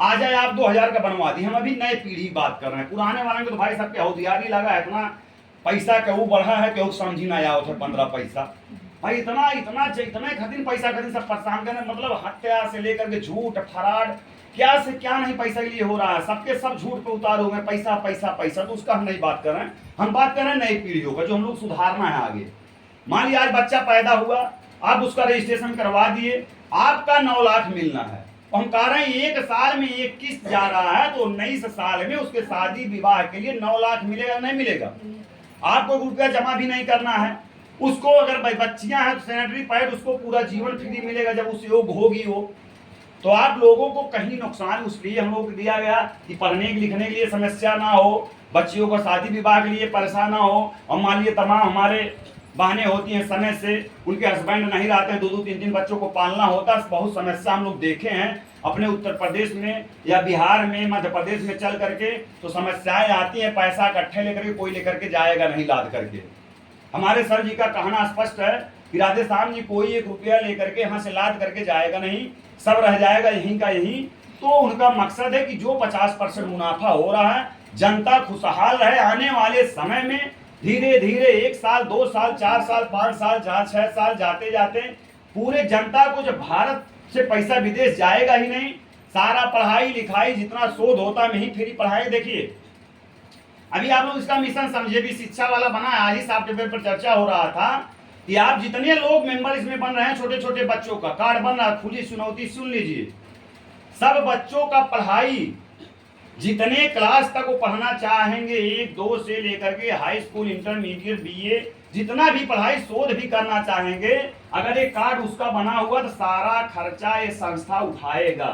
आ जाए आप 2000 का बनवा दी। हम अभी नए पीढ़ी बात कर रहे हैं, पुराने वाले को तो भाई सबके होशियारी लगा है, इतना पैसा केहू बढ़ा है, केहू समझी ना आओ थे 15 पैसा। भाई इतना इतना इतने खरीद पैसा खरीद सब परेशान करने, मतलब हत्या से लेकर के झूठ फराड, क्या से क्या नहीं पैसा के लिए हो रहा है। सबके सब झूठ पे उतार हो गए, पैसा पैसा पैसा। तो उसका हम नहीं बात कर रहे हैं, हम बात कर रहे हैं नई पीढ़ियों का, जो हम लोग सुधारना है आगे। मान लिया आज बच्चा पैदा हुआ, आप उसका रजिस्ट्रेशन करवा दिए, आपका 9 लाख मिलना है। हम कह रहे हैं 1 साल में 1 किस्त जा रहा है, तो 19 साल में उसके शादी विवाह के लिए 9 लाख मिलेगा, नहीं मिलेगा। आपको रुपया जमा भी नहीं करना है। उसको अगर बच्चियां हैं तो सैनिटरी पैड उसको पूरा जीवन फ्री मिलेगा जब उस योग होगी वो। तो आप लोगों को कहीं नुकसान इसलिए हम लोग को दिया गया कि पढ़ने लिखने के लिए समस्या ना हो, बच्चियों को शादी विवाह के लिए परेशान ना हो। और मान लीजिए तमाम हमारे बहनें होती हैं, समय से उनके हस्बैंड नहीं रहते हैं, 2-2 3-3 बच्चों को पालना होता है। बहुत समस्या हम लोग देखे हैं अपने उत्तर प्रदेश में या बिहार में, मध्य प्रदेश में चल करके, तो समस्याएं आती हैं। पैसा इकट्ठे लेकर के कोई लेकर के जाएगा नहीं लाद करके। हमारे सर जी का कहना स्पष्ट है कि राधेश्याम जी कोई 1 रुपया लेकर के यहाँ से लाद करके जाएगा नहीं, सब रह जाएगा यहीं का यहीं। तो उनका मकसद है कि जो 50% मुनाफा हो रहा है, जनता खुशहाल रहे। आने वाले समय में धीरे धीरे 1 साल 2 साल 4 साल 5 साल 6 साल जाते जाते पूरे जनता को, जब भारत से पैसा विदेश जाएगा ही नहीं, सारा पढ़ाई लिखाई जितना शोध होता है वहीं फ्री पढ़ाई। देखिए अभी आप लोग इसका मिशन समझिए, भी शिक्षा वाला बना है, आज ही सॉफ्टवेयर पर चर्चा हो रहा था कि आप जितने लोग मेंबर इसमें बन रहे हैं, छोटे छोटे बच्चों का कार्ड बन रहा है, खुली चुनौती सुन लीजिए। सब बच्चों का पढ़ाई जितने क्लास तक वो पढ़ना चाहेंगे, 1 2 से लेकर के हाई स्कूल, इंटरमीडिएट, बीए, जितना भी पढ़ाई शोध भी करना चाहेंगे, अगर एक कार्ड उसका बना हुआ तो सारा खर्चा ये संस्था उठाएगा।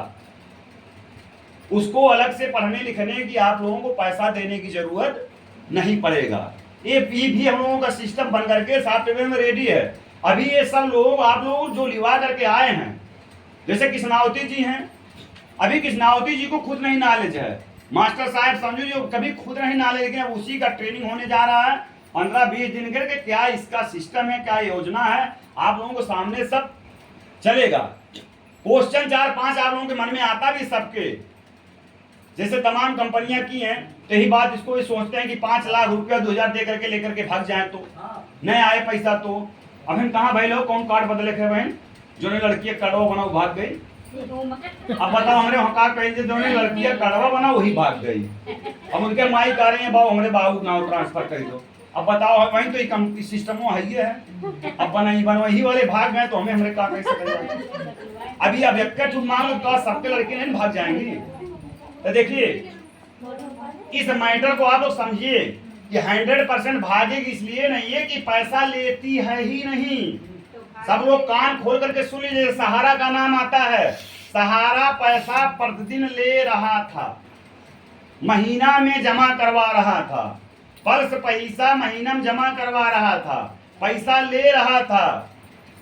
उसको अलग से पढ़ने लिखने की आप लोगों को पैसा देने की जरूरत नहीं पड़ेगा। ये भी हम लोगों का सिस्टम बन करके सॉफ्टवेयर में रेडी है। अभी ये सब लोग आप लोग जो लिवा करके आए हैं, जैसे कृष्णावती जी हैं, अभी कृष्णावती जी को खुद नहीं नॉलेज है, मास्टर साहब समझो जो कभी खुद नहीं नॉलेज, लेकिन अब उसी का ट्रेनिंग होने जा रहा है 15-20 दिन करके, क्या इसका सिस्टम है, क्या योजना है, आप लोगों को सामने सब चलेगा। क्वेश्चन 4-5 आप लोगों के मन में आता भी सबके, जैसे तमाम कंपनियां की हैं, तो यही बात इसको भी सोचते हैं कि 5 लाख रुपया 2000 दे करके लेकर के भाग जाए तो नहीं आए पैसा तो। अब हम कहाँ भाई लोग कौन कार्ड बदले थे बहन, जो ने लड़कियां कड़वा बना भाग गई। अब बताओ हमारे वहाँ का कहीं जो ने लड़कियां कड़वा बना वही भाग गई। अब उनके माई कह रहे हैं बाबू हमारे बाबू नाम ट्रांसफर कर दो। अब बताओ वहीं तो सिस्टम है, अब बन वही वाले भाग गए तो हमें का कैसे। अभी अब एक मान लो तो सबके लड़के नहीं भाग जाएंगे। तो देखिए इस मैटर को आप लोग समझिए कि 100% भागेगी इसलिए नहीं है कि पैसा लेती है ही नहीं। सब लोग कान खोल करके सुन लीजिए, सहारा का नाम आता है, सहारा पैसा प्रतिदिन ले रहा था, महीना में जमा करवा रहा था, पल्स पैसा महीना में जमा करवा रहा था, पैसा ले रहा था,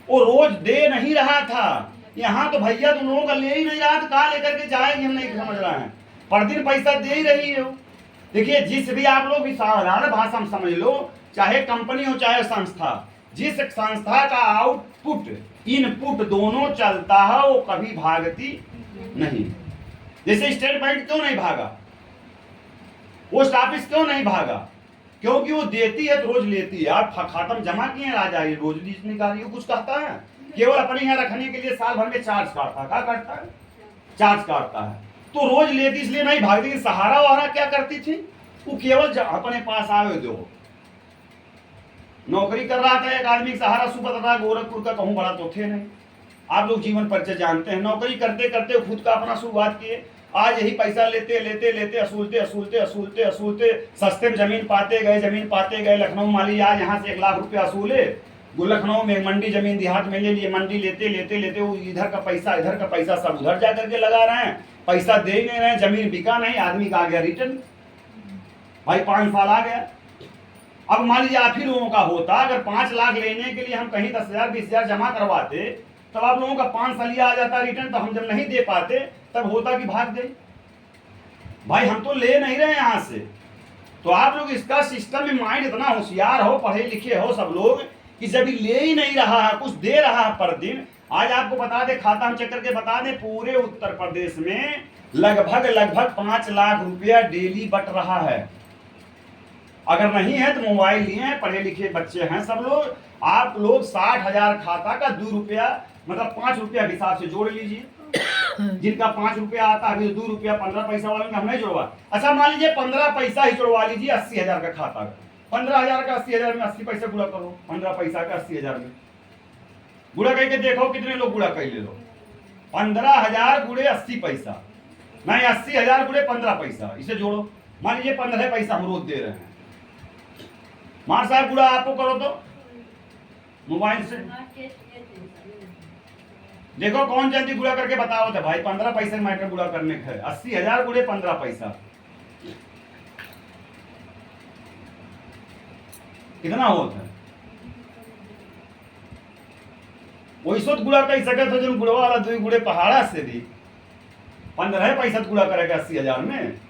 वो रोज दे नहीं रहा था। यहाँ तो भैया तुम लोगों का ले ही नहीं रहा, तो कहाँ लेकर के जाएंगे, हम नहीं समझ रहे हैं। प्रतिदिन पैसा दे ही रही हो। देखिए जिस भी आप लोग भी साधारण भाषा में समझ लो, चाहे कंपनी हो चाहे संस्था, जिस संस्था का आउटपुट इनपुट दोनों चलता है वो कभी भागती नहीं। जैसे स्टेट बैंक क्यों नहीं भागा, पोस्ट ऑफिस क्यों नहीं भागा, क्योंकि वो देती है तो रोज लेती है। आप खाता में जमा किए राजा ये रोज निकालिए, कुछ कहता है, केवल अपने यहाँ रखने के लिए साल भर में चार्ज काटता है। क्या काटता है? चार्ज काटता है, तो रोज लेती इसलिए नहीं भागती। सहारा वाला क्या करती थी, वो केवल अपने पास आवे दो। नौकरी कर रहा था एक आदमी, सहारा सुबह था गोरखपुर का, कहूँ बड़ा तो थे नहीं। आप लोग जीवन परिचय जानते हैं, नौकरी करते करते खुद का अपना शुरुआत किए। आज यही पैसा लेते लेते लेते असूलते असूलते असूलते असूलते सस्ते में जमीन पाते गए। लखनऊ माली आज यहाँ से 1 लाख रुपया असूले, लखनऊ में मंडी जमीन देहात में ले लिए, मंडी लेते लेते लेते वो इधर का पैसा सब उधर जा करके लगा रहे हैं, पैसा दे नहीं रहे, जमीन बिका नहीं, आदमी का आ गया रिटर्न। भाई 5 साल आ गया। अब मान लीजिए आप ही लोगों का होता, अगर 5 लाख लेने के लिए हम कहीं 10,000 20,000 जमा करवाते, तब आप लोगों का 5 साल आ जाता रिटर्न, तो हम जब नहीं दे पाते तब होता कि भाग दे। भाई हम तो ले नहीं रहे यहाँ से। तो आप लोग इसका सिस्टम में माइंड इतना होशियार हो, पढ़े लिखे हो सब लोग, कि जब ले ही नहीं रहा है, कुछ दे रहा है पर दिन। आज आपको बता दे, खाता हम चेक करके बता दे, पूरे उत्तर प्रदेश में लगभग 5 लाख रुपया डेली बट रहा है। अगर नहीं है तो मोबाइल लिए हैं, पढ़े लिखे बच्चे हैं सब लोग, आप लोग 60,000 खाता का 2 रुपया मतलब 5 रुपया के हिसाब से जोड़ लीजिए। जिनका 5 रुपया आता है, 2 रुपया 15 पैसा वाले में हम नहीं जोड़वा। अच्छा मान लीजिए 15 पैसा ही जोड़वा लीजिए 80,000 का खाता, 15,000 का 80,000 में 80 पैसा गुड़ा करो, 15 पैसा का 80,000 में गुड़ा करके देखो कितने लोग गुड़ा कर ले लो। 15,000 गुड़े 80 पैसा, नहीं 80,000 गुड़े 15 पैसा, इसे जोड़ो। मान लीजिए 15 पैसा हम रोज दे रहे हैं, मार साहब गुड़ा आपको करो तो मोबाइल से देखो कौन जल्दी गुड़ा करके बताओ तो भाई। 15 पैसे मैटर गुड़ा करने का है, 80,000 गुड़े 15 पैसा कितना होता है? वैसो गुड़ा कर सके तो जो गुड़वा वाला 2 गुड़े पहाड़ा से भी 15 पैसा गुड़ा करेगा 80,000 में।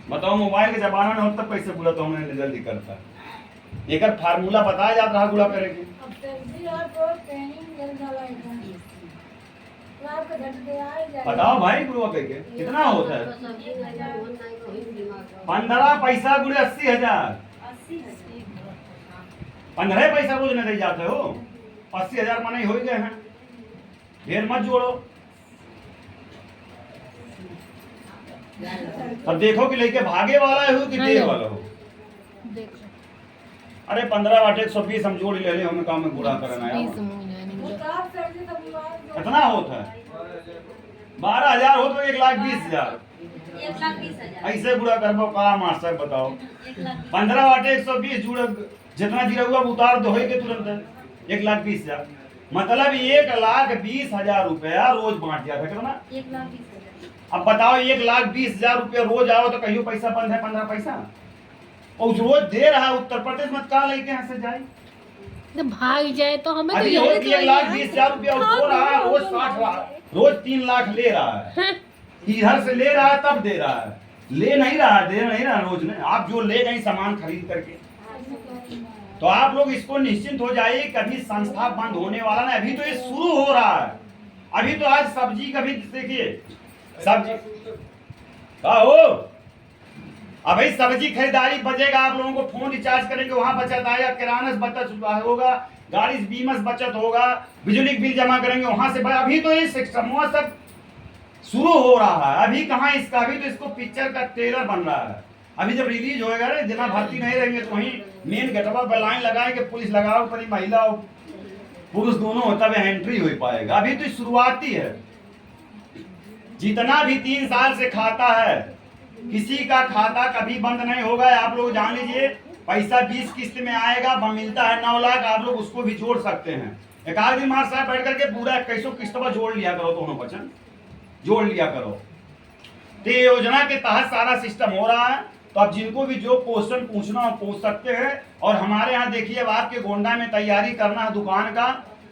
बताओ मोबाइल के जमाना में होता पैसे गुड़ा तो हमने जल्दी करता। एक फार्मूला बताया जाता है गुड़ा करे के। बताओ भाई गुड़ा करके कितना होता है? 15 पैसा गुड़े 80,000, 15 पैसा रोज नहीं जाते हो, 80,000 माने हो गए हैं, ढेर मत जोड़ो। अब देखो कि लेके भागे वाला हो कि दे वाला हो। अरे 15 बटे 120 हम जोड़ ले ले, हमें काम में बुरा करना है। कितना होता है? 12,000 हो तो 1,20,000। 1,20,000 ऐसे बुरा करबो का मास्टर बताओ? 15 बटे 120 जुड़, जितना जीरा हुआ उतार दो के तुरंत 1,20,000। मतलब 1,20,000 रुपया रोज बांट दिया था। कितना? 1,20,000। अब बताओ 1,20,000 रुपया रोज आओ तो कहियो पैसा बंद है? 15 पैसा और रोज दे रहा है उत्तर प्रदेश मत का लेके यहाँ से जाए तो भाग जाए तो हमें तो अभी यही रोज 1,20,000 रुपया दो रहा है, रोज 60 रहा, रोज 3 लाख ले रहा है। इधर से ले रहा है तब दे रहा है, ले नहीं रहा है, दे नहीं रहा रोज ने। आप जो ले गए सामान खरीद करके, तो आप लोग इसको निश्चिंत हो जाइए, कभी संस्था बंद होने वाला नहीं। अभी तो ये शुरू हो रहा है। अभी तो आज सब्जी का भी देखिए, सब्जी का हो अभी सब्जी खरीदारी बचेगा, आप लोगों को फोन रिचार्ज करेंगे वहां बचत आएगा, किराना से बचत होगा, गाड़ी से बीमा से बचत होगा, बिजली बिल जमा करेंगे वहां से। अभी तो ये सिस्टम सब शुरू हो रहा है। अभी कहाँ इसका, अभी तो इसको पिक्चर का ट्रेलर बन रहा है। अभी जब रिलीज होएगा ना, जितना भर्ती नहीं रहेंगे तो वहीं मेन गेटवा पर लाइन लगाएंगे, पुलिस लगाओ, पर महिला और पुरुष दोनों होता है एंट्री हो पाएगा। अभी तो शुरुआती है। जितना भी 3 साल से खाता है, किसी का खाता कभी बंद नहीं होगा। आप लोग जान लीजिए, पैसा 20 किस्त में आएगा, मिलता है 9 लाख, आप लोग उसको भी जोड़ सकते हैं। एक आध दिन मार साहब बैठ करके पूरा 21 किस्त पर जोड़ लिया करो, दोनों वचन जोड़ लिया करो। तो ये योजना के तहत सारा सिस्टम हो रहा है। तो अब जिनको भी जो क्वेश्चन पूछना हो पूछ सकते हैं। और हमारे यहाँ देखिए, अब आपके गोंडा में तैयारी करना है दुकान का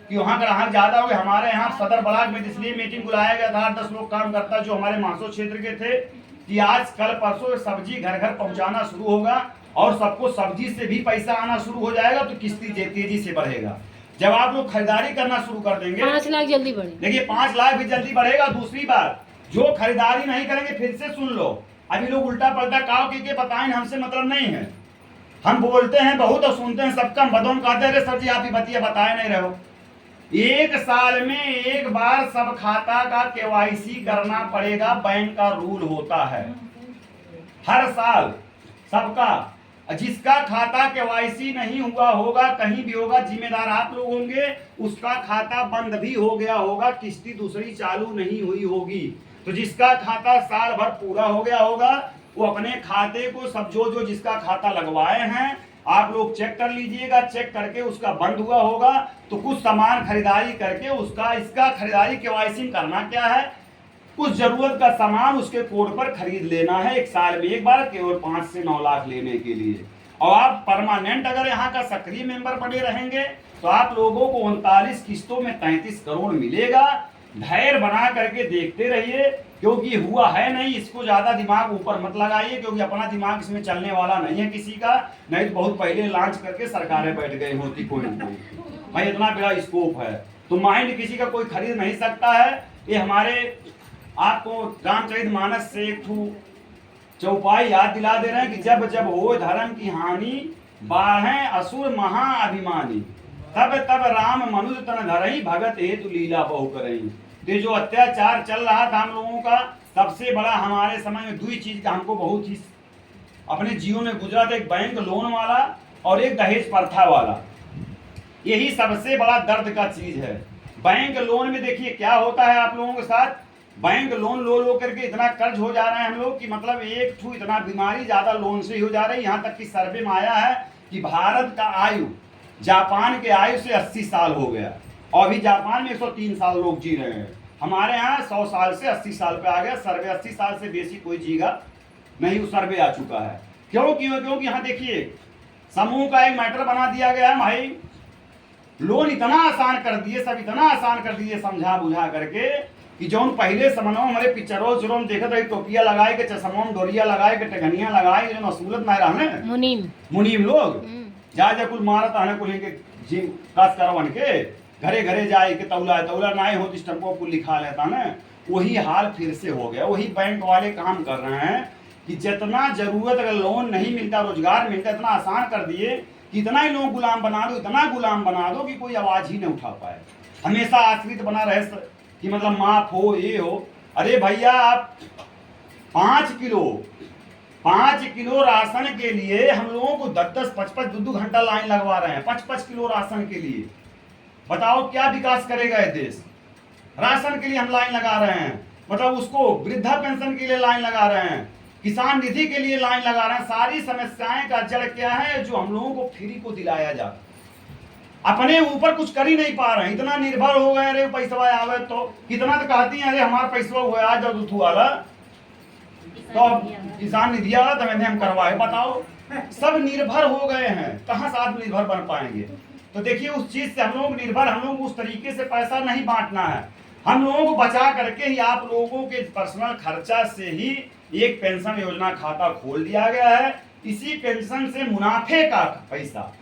कि वहाँ ग्राहक ज्यादा हो गए। हमारे यहाँ सदर ब्लॉक में इसलिए मीटिंग बुलाया गया था, 8-10 लोग काम करता जो हमारे मासो क्षेत्र के थे, कि आज कल परसों सब्जी घर घर पहुंचाना शुरू होगा और सबको सब्जी से भी पैसा आना शुरू हो जाएगा, तो किस्ती तेजी से बढ़ेगा। जब आप लोग खरीदारी करना शुरू कर देंगे, 5 लाख जल्दी बढ़े। देखिए 5 लाख भी जल्दी बढ़ेगा। दूसरी बात, जो खरीदारी नहीं करेंगे, फिर से सुन लो, अभी लोग उल्टा पलटा काव के बताएं, हमसे मतलब नहीं है। हम बोलते हैं बहुत और सुनते हैं सबका, बदौम कहते हैं सर जी आप ही बतिया बताए नहीं रहो। 1 साल में एक बार सब खाता का केवाईसी करना पड़ेगा, बैंक का रूल होता है हर साल सबका। जिसका खाता केवाईसी नहीं हुआ होगा, कहीं भी होगा, जिम्मेदार आप लोग होंगे, उसका खाता बंद भी हो गया होगा, किस्ती दूसरी चालू नहीं हुई होगी। तो जिसका खाता साल भर पूरा हो गया होगा, वो अपने खाते को सब जो जिसका खाता लगवाए हैं आप लोग चेक कर लीजिएगा। चेक करके उसका बंद हुआ होगा तो कुछ सामान खरीदारी करके उसका इसका खरीदारी केवाईसी करना क्या है, कुछ जरूरत का सामान उसके कोड पर खरीद लेना है 1 साल में एक बार, केवल 5 से 9 लाख लेने के लिए। और आप परमानेंट अगर यहाँ का सक्रिय मेंबर बने रहेंगे तो आप लोगों को 39 किस्तों में 33 करोड़ मिलेगा। धैर्य बना करके देखते रहिए, क्योंकि हुआ है नहीं, इसको ज्यादा दिमाग ऊपर मत लगाइए, क्योंकि अपना दिमाग इसमें चलने वाला नहीं है किसी का। नहीं तो बहुत पहले लॉन्च करके सरकारें बैठ गई होती कोई न कोई। भाई इतना बड़ा स्कोप है, तो माइंड किसी का कोई खरीद नहीं सकता है। ये हमारे आपको रामचरितमानस से एक चौपाई याद दिला दे रहे हैं कि जब जब हो धर्म की हानि, बाढ़ें असुर महाअभिमानी, तब तब राम मनुज तन धरई, भगत हेतु लीला बहु करई। ये जो अत्याचार चल रहा था हम लोगों का, सबसे बड़ा हमारे समय में 2 चीज का हमको बहुत ही अपने जीवन में गुजरा था, एक बैंक लोन वाला और एक दहेज प्रथा वाला। यही सबसे बड़ा दर्द का चीज है। बैंक लोन में देखिए क्या होता है आप लोगों के साथ, बैंक लोन लो करके इतना कर्ज हो जा रहे हैं हम लोग कि मतलब इतना बीमारी ज्यादा लोन से ही हो जा रही है। यहाँ तक कि सर्वे में आया है कि भारत का आयु जापान के आयु से 80 साल हो गया, और अभी जापान में 103 साल लोग जी रहे हैं। हमारे यहाँ 100 साल से 80 साल पे आ गया। सर्वे 80 साल से बेसी कोई जीगा नहीं, वो सर्वे आ चुका है। क्योंकि यहाँ देखिए समूह का एक मैटर बना दिया गया है भाई, लोन इतना आसान कर दिए, सब इतना आसान कर दिए समझा बुझा करके कि जो पहले समनो हमारे पिक्चरों उचरों में देखा था, टोपिया लगाए के, चश्मों में डोरिया लगाए के, टगनिया लगाए के, जो असूलत नहीं रहने मुनीम लोग जा कुल मारत आने कुल के जिम कास करवन के घरे घरे जाए के तौला नहीं हो स्टम्पो कुल लिखा लेता ना। वही हाल फिर से हो गया। वही बैंक वाले काम कर रहे हैं कि जितना जरूरत अगर लोन नहीं मिलता, रोजगार मिलता, इतना आसान कर दिए कि इतना ही लोग गुलाम बना दो, इतना गुलाम बना दो कि कोई आवाज ही नहीं उठा पाए, हमेशा आश्रित बना रहे कि मतलब माफ हो ये हो। अरे भैया आप 5 किलो 5 किलो राशन के लिए हम लोगों को 10-10, 5-5, 2-2 घंटा लाइन लगवा रहे हैं 5-5 किलो राशन के लिए। बताओ क्या विकास करेगा ये देश। राशन के लिए हम लाइन लगा रहे हैं, मतलब उसको वृद्धा पेंशन के लिए लाइन लगा रहे हैं, किसान निधि के लिए लाइन लगा रहे हैं। सारी समस्याएं का जड़ क्या है, जो हम लोगों को फ्री को दिलाया जा, अपने ऊपर कुछ कर ही नहीं पा रहे हैं। इतना निर्भर हो गए, अरे पैसा आवे तो कितना तो कहती हैं, अरे हमारा पैसा हुआ आज जब तू वाला तो अब किसान निधि आला तो मैंने हम करवाए। बताओ सब निर्भर हो गए हैं, कहाँ से आत्मनिर्भर बन पाएंगे। तो देखिए उस चीज से हम लोग निर्भर, हम लोग उस तरीके से पैसा नहीं बांटना है। हम लोगों को बचा करके ही आप लोगों के पर्सनल खर्चा से ही एक पेंशन योजना खाता खोल दिया गया है। इसी पेंशन से मुनाफे का पैसा,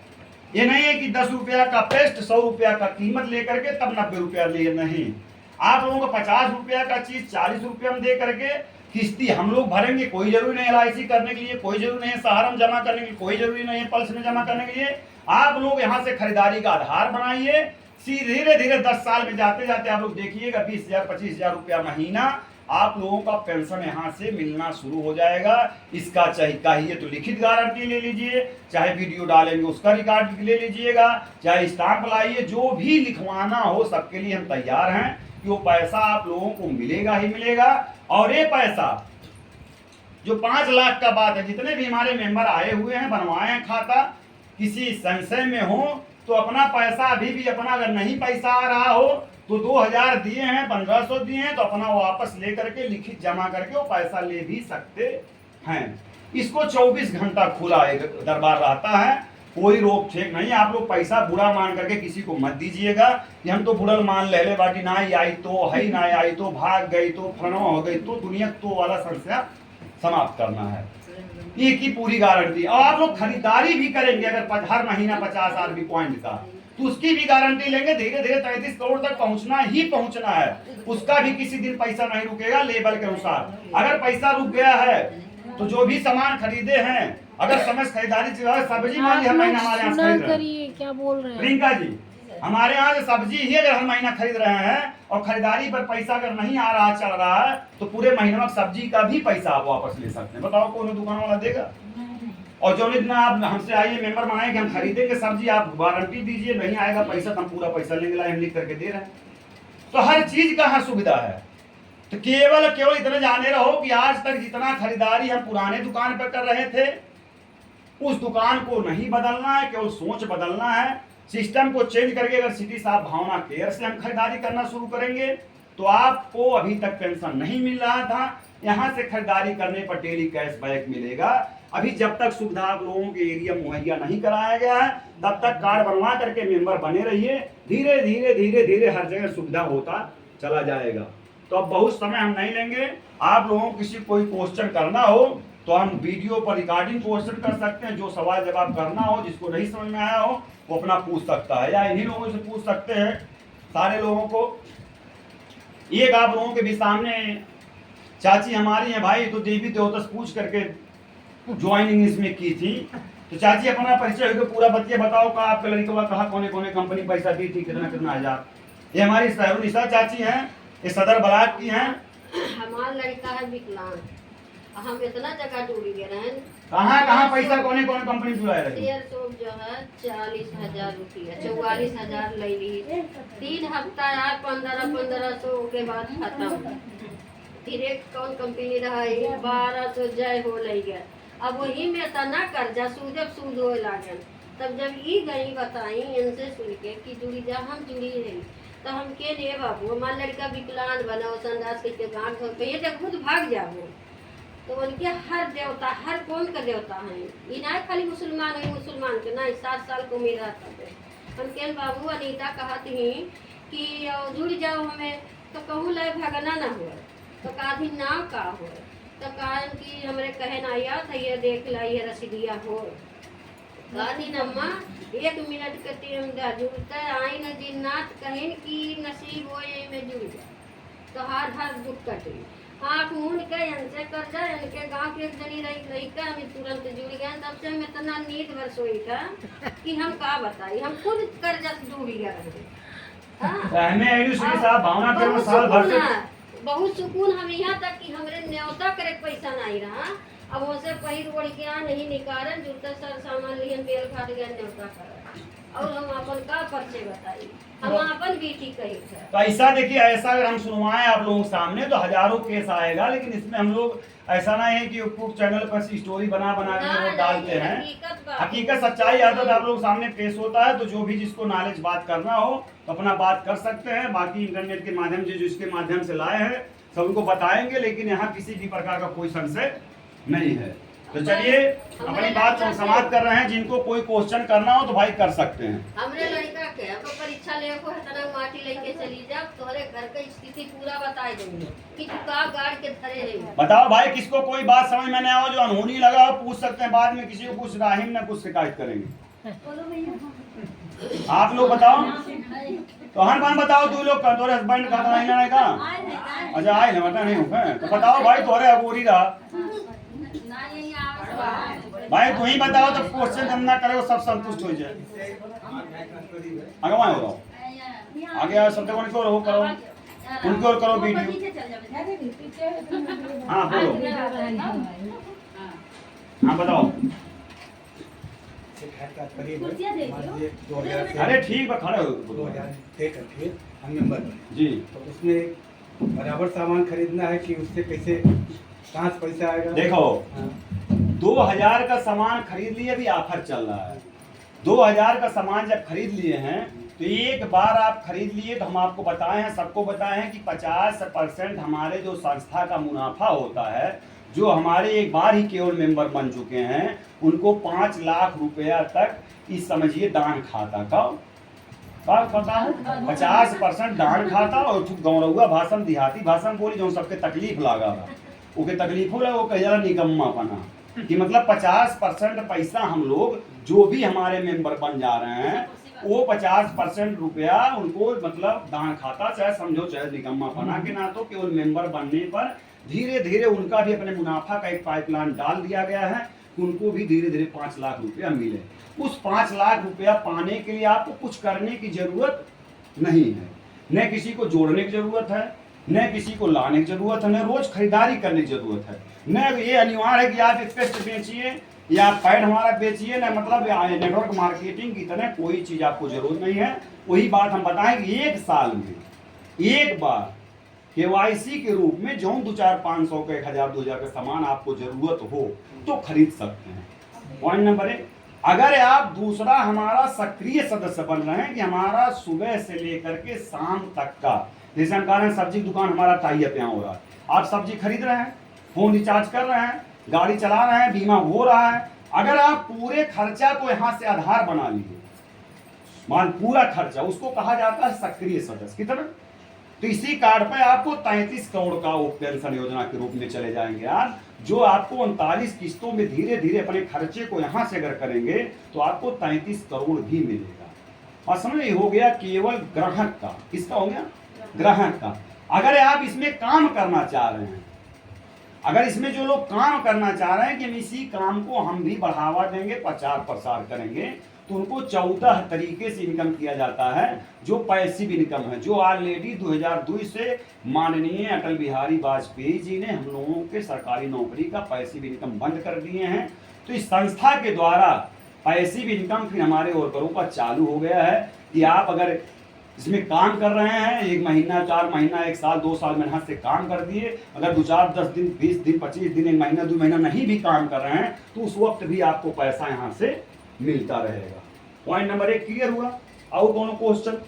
ये नहीं है कि 10 रुपया का पेस्ट 100 रुपया का कीमत लेकर के तब 90 रुपया लिए, नहीं। आप लोगों को 50 रुपया का चीज 40 रुपया में दे करके किस्ती हम लोग भरेंगे। कोई जरूरी नहीं LIC करने के लिए, कोई जरूरी नहीं है सहारा में जमा करने के लिए, कोई जरूरी नहीं है पल्स में जमा करने के लिए। आप लोग यहाँ से खरीदारी का आधार बनाइए, धीरे धीरे 10 साल में जाते जाते आप लोग देखिएगा 20,000 25,000 रुपया महीना आप लोगों का पेंशन यहाँ से मिलना शुरू हो जाएगा। इसका चाहिए तो लिखित गारंटी ले लीजिए, चाहे वीडियो डालेंगे उसका रिकॉर्ड ले लीजिएगा, चाहे स्टाम्प लाइए, जो भी लिखवाना हो सबके लिए हम तैयार हैं कि वो पैसा आप लोगों को मिलेगा ही मिलेगा। और ये पैसा जो 5 लाख का बात है, जितने भी हमारे मेंबर आए हुए हैं बनवाए हैं खाता, किसी संशय में हो तो अपना पैसा अभी भी अपना, अगर नहीं पैसा आ रहा हो तो 2,000 दिए हैं, 1,500 दिए हैं तो अपना वापस ले करके लिखित जमा करके वो पैसा ले भी सकते हैं। इसको 24 घंटा खुला एक दरबार रहता है, कोई रोक छेक नहीं। आप लोग पैसा बुरा मान करके किसी को मत दीजिएगा कि हम तो बुड़ल मान ले ले बाकी ना आई तो है, ना आई तो भाग गई तो फनो हो गई तो दुनिया तो वाला समस्या समाप्त करना है। एक ही पूरी गारंटी। और आप लोग खरीदारी भी करेंगे अगर हर महीना 50 RB पॉइंट का, तो उसकी भी गारंटी लेंगे। धीरे धीरे 33 करोड़ तक पहुंचना ही पहुंचना है, उसका भी किसी दिन पैसा नहीं रुकेगा लेवल के अनुसार। अगर पैसा रुक गया है तो जो भी सामान खरीदे हैं, अगर समय खरीदारी सब्जी मान ली हर महीना हमारे यहाँ खरीद रहे हैं, क्या बोल रहे हैं प्रियंका जी, हमारे यहाँ से सब्जी ही अगर हर महीना खरीद रहे हैं और खरीदारी पर पैसा अगर नहीं आ रहा चल रहा है तो पूरे महीने में सब्जी का भी पैसा आप वापस ले सकते हैं। बताओ कौन दुकान वाला देगा? और जो दिन आप हमसे आइए मेंबर बनाए कि हम खरीदेंगे सब्जी, आप गारंटी दीजिए, नहीं आएगा पैसा तो हम पूरा पैसा लेंगे, हम लिख करके दे रहे हैं। तो हर चीज का यहाँ सुविधा है। तो केवल इतना जाने रहो कि आज तक जितना खरीदारी हम पुराने दुकान पर कर रहे थे उस दुकान को नहीं बदलना है, केवल सोच बदलना है। सिस्टम को चेंज करके अगर सिटी साहब भावना केयर से हम खरीदारी करना शुरू करेंगे तो आपको अभी तक पेंशन नहीं मिल रहा था, यहाँ से खरीदारी करने पर डेली कैशबैक मिलेगा। अभी जब तक सुविधा आप लोगों के एरिया मुहैया नहीं कराया गया है तब तक कार्ड बनवा करके मेंबर बने रहिए। धीरे धीरे धीरे धीरे हर जगह सुविधा होता चला जाएगा। तो अब बहुत समय हम नहीं लेंगे। आप लोगों को किसी कोई क्वेश्चन करना हो तो हम वीडियो पर रिकॉर्डिंग क्वेश्चन कर सकते हैं। जो सवाल जवाब करना हो, जिसको नहीं समझ में आया हो वो अपना पूछ सकता है, या इन्हीं लोगों से पूछ सकते हैं सारे लोगों को। एक आप लोगों के भी सामने चाची हमारी हैं भाई, तो देवी देवता से पूछ करके ज्वाइनिंग इसमें की थी। तो चाची अपना परिचय होकर पूरा बच्चे बताओ का आपके लड़के कहा कौन कंपनी पैसा दी थी, कितना कितना हजार। ये हमारी सहरुनिशा चाची हैं, ये सदर ब्लॉक की हैं। हमारा लड़का है विकलांग, हम इतना जगह डूबी गए हैं। कहाँ पैसा कौन कंपनी जुड़ाए रहे? शेयर सोप जो है 40,000 रुपया, 44,000 ले ली। 3 हफ्ता यार 1500 के बाद खत्म। फिर एक कौन कंपनी रहा 1200 जय हो ले गया। अब वही में तना कर्जा सूद हो लागल। तब जब ई गई बताई इनसे सुन के कि जुड़ी जा, हम जुड़ी है तो हम के लिए बाबू हमारा लड़का विकलांग बना संदास के गाँव घर पे ये खुद भाग जाओ। तो उनके हर देवता, हर कौन का देवता है, ये ना खाली मुसलमान है, मुसलमान के ना 7 साल को मेरा था। हम के बाबू अनीता कहती कि जुड़ जाओ हमें, तो कहूँ लय भगना ना हो, तो काधी ना का हो, तो कहन कि हमरे कहे ना आया था ये देख ला ये रसीदिया हो। कहनी नम्मा 1 मिनट के टाइम दा जुड़ते आई न जिन्नात कहें कि नसीब हो ये में जुड़ जा तो हर दुख कटे। आँख मूंद के इनसे कर जाए, इनके गांव के एक जनी रही का हम तुरंत जुड़ गए। तब से हम इतना नींद भर सोई था कि हम का बताई, हम खुद कर्जा जुड़ गया बहुत सुकून। हम यहाँ तक कि हमरे न्योता करे पैसा नहीं रहा अब उसे पहिर ओढ़ के आ नहीं निकारन जूता सर सामान लिहन बेल घाट गया न्योता कर और हम अपन का परिचय बताई हम अपन बेटी कही थे। तो ऐसा देखिए, ऐसा अगर हम सुनवाएं आप लोगों के सामने तो हजारों केस आएगा, लेकिन इसमें हम लोग ऐसा ना है कि यूट्यूब चैनल पर स्टोरी बना बना के वो डालते हैं। हकीकत सच्चाई आदत आप लोग सामने पेश होता है, तो जो भी जिसको नॉलेज बात करना हो तो अपना बात कर सकते हैं। बाकी इंटरनेट के माध्यम से जो इसके माध्यम से लाए हैं सबको बताएंगे, लेकिन यहाँ किसी भी प्रकार का कोई संशय नहीं है। तो चलिए अपनी बात समाप्त कर रहे हैं। जिनको कोई क्वेश्चन करना हो तो भाई कर सकते हैं। हमरे लड़का के अब परीक्षा ले को तना माटी लेके चली जा, तोहरे घर का स्थिति पूरा बताई देंगे कि तू का गाड़ के धरे है। बताओ भाई, किसको कोई बात समझ में नहीं आओ, जो अनहोनी लगा हो पूछ सकते हैं। बाद में किसी को कुछ राहिम ना कुछ शिकायत करेंगे। आप लोग बताओ तो हर बार बताओ, तू लोग का तोरे हस्बैंड का तो नहीं लेने का। अच्छा आए ना बता नहीं हो तो बताओ भाई, तोरे अबोरी रहा भाई, तू ही बताओ तो क्वेश्चन हम ना करे वो सब संतुष्ट हो जाए। अगवा हो आगे आओ, शब्द को निकोर हो करो, उनको और करो वीडियो। हाँ बोलो, हाँ बताओ। अरे ठीक है, खड़े हो। 2000 हम मेंबर बने जी, तो उसमें बराबर सामान खरीदना है कि उससे कैसे कहाँ से पैसा आएगा। देखो हाँ। 2000 का सामान खरीद लिए, अभी ऑफर चल रहा है। 2000 का सामान जब खरीद लिए हैं तो एक बार आप खरीद लिए तो हम आपको बताए हैं, सबको बताए हैं कि 50% हमारे जो संस्था का मुनाफा होता है, जो हमारे एक बार ही केवल मेंबर बन चुके हैं, उनको 5 लाख रुपया तक इस समझिए दान खाता का पता है। 50% दान खाता और गौरवा भाषण देहाती भाषण बोली जो सबके तकलीफ लागा था ओके तकलीफ हो वो कह जाला निकम्मा पना कि मतलब 50% पैसा हम लोग जो भी हमारे मेंबर बन जा रहे हैं वो 50% रुपया उनको मतलब दान खाता, चाहे समझो चाहे निकम्मा पना के ना, तो केवल मेंबर बनने पर धीरे धीरे उनका भी अपने मुनाफा का एक पाइपलाइन डाल दिया गया है कि उनको भी धीरे धीरे 5 लाख रुपया मिले। उस 5 लाख रुपया पाने के लिए आपको कुछ करने की जरूरत नहीं है, न किसी को जोड़ने की जरूरत है, न किसी को लाने की जरूरत है, न रोज खरीदारी करने की जरूरत है, न ये अनिवार्य है कि आप पेस्ट बेचिए या पैड हमारा बेचिए, न मतलब नेटवर्क मार्केटिंग की तरह कोई चीज आपको जरूरत नहीं है। वही बात हम बताएंगे, एक साल में एक बार केवाईसी के रूप में जो 2-4-500 का 1000-2000 का सामान आपको जरूरत हो तो खरीद सकते हैं। पॉइंट नंबर 1, अगर आप दूसरा हमारा सक्रिय सदस्य बन रहे हैं कि हमारा सुबह से लेकर के शाम तक का, जैसे हम कह रहे हैं सब्जी दुकान हमारा टाई अप यहाँ हो रहा है, आप सब्जी खरीद रहे हैं, फोन रिचार्ज कर रहे हैं, गाड़ी चला रहे हैं, बीमा हो रहा है, अगर आप पूरे खर्चा को यहाँ से आधार बना लीजिए, मान पूरा खर्चा, उसको कहा जाता है सक्रिय सदस्य की तरह। तो इसी कार्ड पर आपको 33 करोड़ का वो पेंशन योजना के रूप में चले जाएंगे यार, जो आपको 39 किस्तों में धीरे धीरे अपने खर्चे को यहाँ से अगर करेंगे तो आपको 33 करोड़ भी मिलेगा। और समझ हो गया केवल ग्राहक का, किसका हो गया? ग्राहक का। अगर आप इसमें काम करना चाह रहे हैं, अगर इसमें जो लोग काम करना चाह रहे हैं कि हम इसी काम को हम भी बढ़ावा देंगे, प्रचार प्रसार करेंगे, तो उनको 14 तरीके से इनकम किया जाता है जो पैसिव इनकम है, जो ऑलरेडी 2002 से माननीय अटल बिहारी वाजपेयी जी ने हम लोगों के सरकारी नौकरी का पैसिव इनकम बंद कर दिए हैं। तो इस संस्था के द्वारा पैसिव इनकम फिर हमारे वर्करों का चालू हो गया है कि आप अगर इसमें काम कर रहे हैं, 1 महीना, 4 महीना, 1 साल, 2 साल मेहनत से काम कर दिए, अगर 2-4, 10 दिन, 20 दिन, 25 दिन, 1 महीना, 2 महीना नहीं भी काम कर रहे हैं तो उस वक्त भी आपको पैसा यहाँ से मिलता रहेगा। पॉइंट नंबर 1 क्लियर हुआ? और कोनो क्वेश्चन?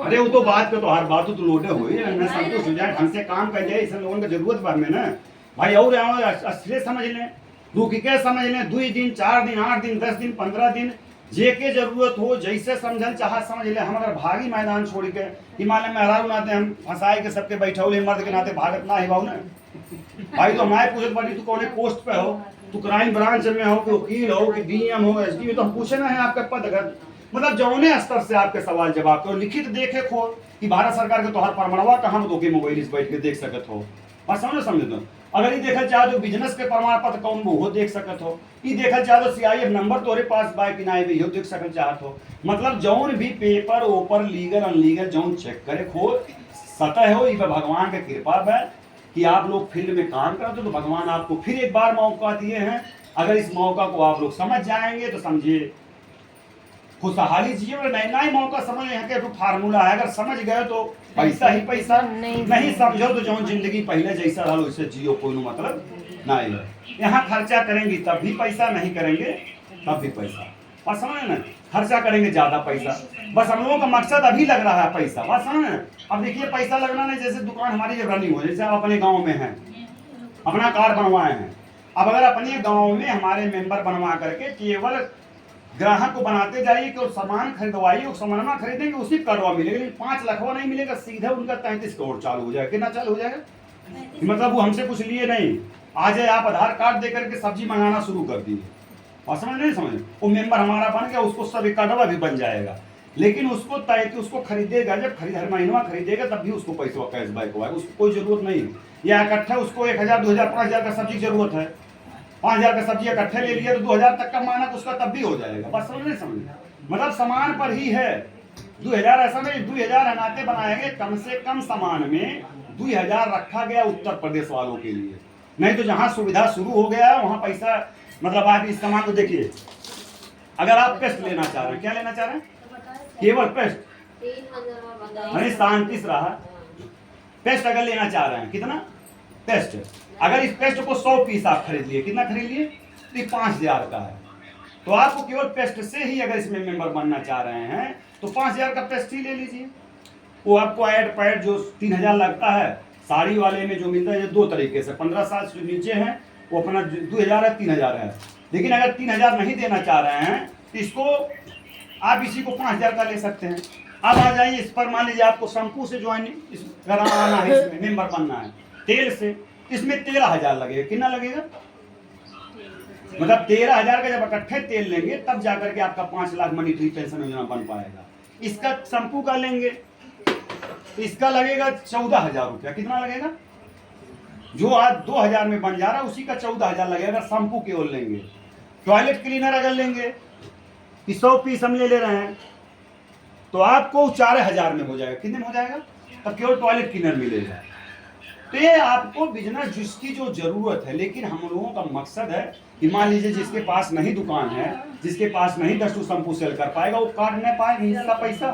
अरे वो तो बात पे तो हर बात तो लोडे हुई है, संतोष हो जाए, ढंग से काम कर जाए, इसे लोगों की जरूरत बार में ना भाई। और असली समझ लें, रुक के समझ लें, 2 दिन, 4 दिन, 8 दिन, 10 दिन, 15 दिन, जे के जरूरत हो, जैसे समझल चाह समझ ले। हम अगर भागी मैदान छोड़ के हिमालय में हरारू नाते हम फंसाए के सबके बैठौले मर्द के नाते भागत ना ही ना भाई। तो हमारे पूछत बाटी तू कौन पोस्ट पे हो, तू क्राइम ब्रांच में हो, कि वकील हो, कि डीएम हो, एसडी, तो हम पूछे ना है आपका पद, अगर मतलब जौने स्तर से आपके सवाल जवाब को लिखित देखे खो कि भारत सरकार के तोहर परमाणुआ कहाँ तो के मोबाइल इस बैठ के देख सकत हो, और समझे तो अगर ये देखल चाहे तो बिजनेस के प्रमाण पत्र कौन वो देख सकत हो, ये देखल चाहे तो सीआईएफ नंबर तोरे पास बाय कि ना हो देख सकल चाहत हो। मतलब जौन भी पेपर ऊपर लीगल अनलीगल जौन चेक करे खो सतह हो, ये भगवान के कृपा है कि आप लोग फील्ड में काम करते हो तो भगवान आपको फिर एक बार मौका दिए हैं। अगर इस मौका को आप लोग समझ जाएंगे तो समझिए खुशहाली जिए, और नया ही मौका समझ यहाँ के फार्मूला है, अगर समझ गए तो पैसा ही पैसा, नहीं समझो तो जो जिंदगी पहले जैसा रहा वैसे जियो, कोई मतलब नहीं है। यहाँ खर्चा करेंगे तब भी पैसा, नहीं करेंगे तब भी पैसा। और समझ ना, खर्चा करेंगे ज्यादा पैसा, बस हम लोगों का मकसद अभी लग रहा है पैसा, बस समझ ना। अब देखिए पैसा लगना नहीं, जैसे दुकान हमारी जब रनिंग हो, जैसे आप अपने गाँव में हैं, अपना कार्ड बनवाए हैं, अब अगर अपने गाँव में हमारे मेंबर बनवा करके केवल ग्राहक को बनाते जाइए कि सामान खरीदवाइए, सामान खरीदेंगे उसी कार्डवा मिलेगा, लेकिन 5 लाखवा नहीं मिलेगा, सीधा उनका 33 करोड़ चालू हो जाएगा। कितना चालू हो जाएगा? मतलब वो हमसे कुछ लिए नहीं, आज आप आधार कार्ड दे करके सब्जी मंगाना शुरू कर दिए, और समझ नहीं समझ, वो मेंबर हमारा बन गया, उसको सब एक कार्डवा भी बन जाएगा, लेकिन उसको तय कि उसको खरीदेगा, जब हर महीना खरीदेगा तब भी उसको पैसा कैशबैक होगा, उसको कोई जरूरत नहीं। या इकट्ठा उसको 1000, 2000, 5000 का सब्जी की जरूरत है, 5000 का सब्जी इकट्ठे ले लिया तो 2000 तक का माना तो उसका तब भी हो जाएगा। बस समझ नहीं समझ, मतलब सामान पर ही है। 2000 ऐसा नहीं, 2000 अनाते बनाए गए, कम से कम सामान में 2000 रखा गया उत्तर प्रदेश वालों के लिए, नहीं तो जहां सुविधा शुरू हो गया वहां पैसा, मतलब आप इस सामान को देखिए, अगर आप पेस्ट लेना चाह रहे हैं, क्या लेना चाह रहे हैं? केवल पेस्ट, 3000 शांति से रहा, पेस्ट अगर लेना चाह रहे हैं, कितना पेस्ट, अगर इस पेस्ट को 100 पीस आप खरीद लिए, कितना खरीद लिए? तो 5000 का है, तो आपको केवल पेस्ट से ही अगर इसमें मेंबर बनना चाह रहे हैं तो 5000 का पेस्ट ही ले लीजिए। वो आपको ऐड पैड जो 3000 लगता है, साड़ी वाले में जो मिलता है, 2 तरीके से, 15 साल से नीचे है वो अपना 2000 है, 3000 है। लेकिन अगर 3000 नहीं देना चाह रहे हैं तो इसको आप इसी को 5000 का ले सकते हैं। अब आ जाइए इस पर, मान लीजिए आपको शैम्पू से ज्वाइन कराना है, इसमें मेंबर बनना है, तेल से, इसमें 13000 लगेगा। कितना लगेगा? मतलब 13000 का जब इकट्ठे तेल लेंगे तब जाकर के आपका 5 लाख मॉनिटरी पेंशन योजना बन पाएगा। इसका शैम्पू का लेंगे तो इसका लगेगा 14000 रुपया। कितना लगेगा? जो आज 2000 में बन जा रहा है उसी का 14000 लगेगा शैम्पू केवल लेंगे। टॉयलेट क्लीनर अगर लेंगे 100 पीस हम ले रहे हैं तो आपको 4000 में हो जाएगा। कितने में हो जाएगा? तब केवल टॉयलेट क्लीनर मिलेगा। तो ये आपको बिजनेस जिसकी जो जरूरत है, लेकिन हम लोगों का मकसद है कि मान लीजिए जिसके पास नहीं दुकान है, जिसके पास नहीं 10 शैम्पू सेल कर पाएगा, वो काट नहीं पाएगा इसका पैसा।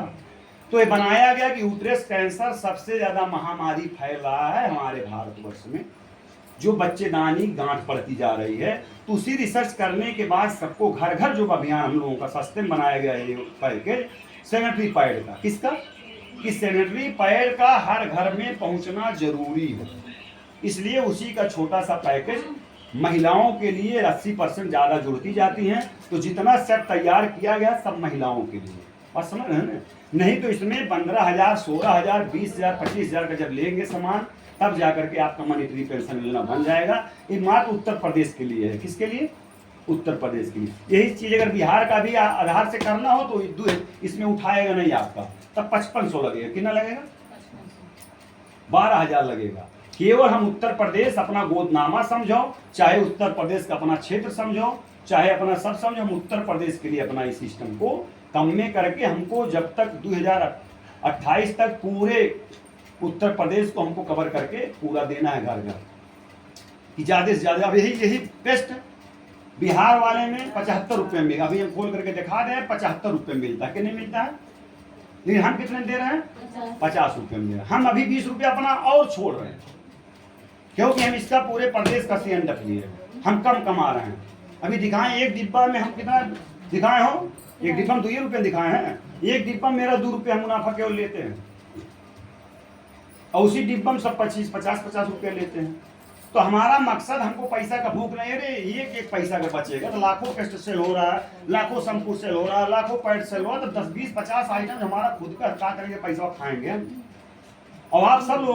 तो ये बनाया गया कि यूट्रस कैंसर सबसे ज्यादा महामारी फैल रहा है हमारे भारतवर्ष में, जो बच्चेदानी गांठ पड़ती जा रही है। तो उसी रिसर्च करने के बाद सबको घर घर जो अभियान हम लोगों का सस्ते में बनाया गया है, ये पैकेज सैनिटरी पैड का, किसका? कि सैनिटरी पैड का हर घर में पहुंचना जरूरी है, इसलिए उसी का छोटा सा पैकेज महिलाओं के लिए 80% ज्यादा जुड़ती जाती हैं। तो जितना सेट तैयार किया गया सब महिलाओं के लिए, और समझ रहे हैं ना? नहीं तो इसमें 15000, 16000, 20000, 25000 का जब लेंगे सामान तब जाकर के आपका मॉनिटरी पेंशन योजना बन जाएगा। ये मात्र उत्तर प्रदेश के लिए है। किसके लिए? उत्तर प्रदेश के लिए। यही चीज अगर बिहार का भी आधार से करना हो तो इसमें उठाएगा नहीं आपका, तब 5500 लगेगा। कितना लगेगा? 12000 लगेगा। केवल हम उत्तर प्रदेश अपना गोदनामा समझो, चाहे उत्तर प्रदेश का अपना क्षेत्र समझो, चाहे अपना सब समझो, हम उत्तर प्रदेश के लिए अपना इस सिस्टम को कम में करके हमको जब तक 2028 तक पूरे उत्तर प्रदेश को हमको कवर करके पूरा देना है घर घर कि ज्यादा से ज्यादा। अब यही बेस्ट बिहार वाले में 75 रुपये मिलेगा। अभी हम खोल करके दिखा रहे हैं 75 रुपये मिलता है कि नहीं मिलता है, लेकिन हम कितने दे रहे हैं? 50 रुपये में। हम अभी 20 रुपये अपना और छोड़ रहे हैं क्योंकि हम इसका पूरे प्रदेश का सीएन रख लिए, हम कम कमा रहे हैं। अभी दिखाएं एक डिब्बा में हम कितना दिखाए हो? एक डिब्बा में 2 रुपये दिखाए हैं। एक डिब्बा मेरा 2 रुपये हम मुनाफा केवल लेते हैं, और उसी डिब्बा में सब 50 रुपये लेते हैं। तो हमारा मकसद, हमको पैसा का भूख नहीं है रे, एक पैसा का बचेगा तो लाखों पेस्ट सेल हो रहा है, लाखों शैम्पू सेल हो रहा है, लाखों पैड सेल हो रहा है, तो 10, 20, 50 आइटम हमारा खुद का हटा करके पैसा खाएंगे। और आप सब लोग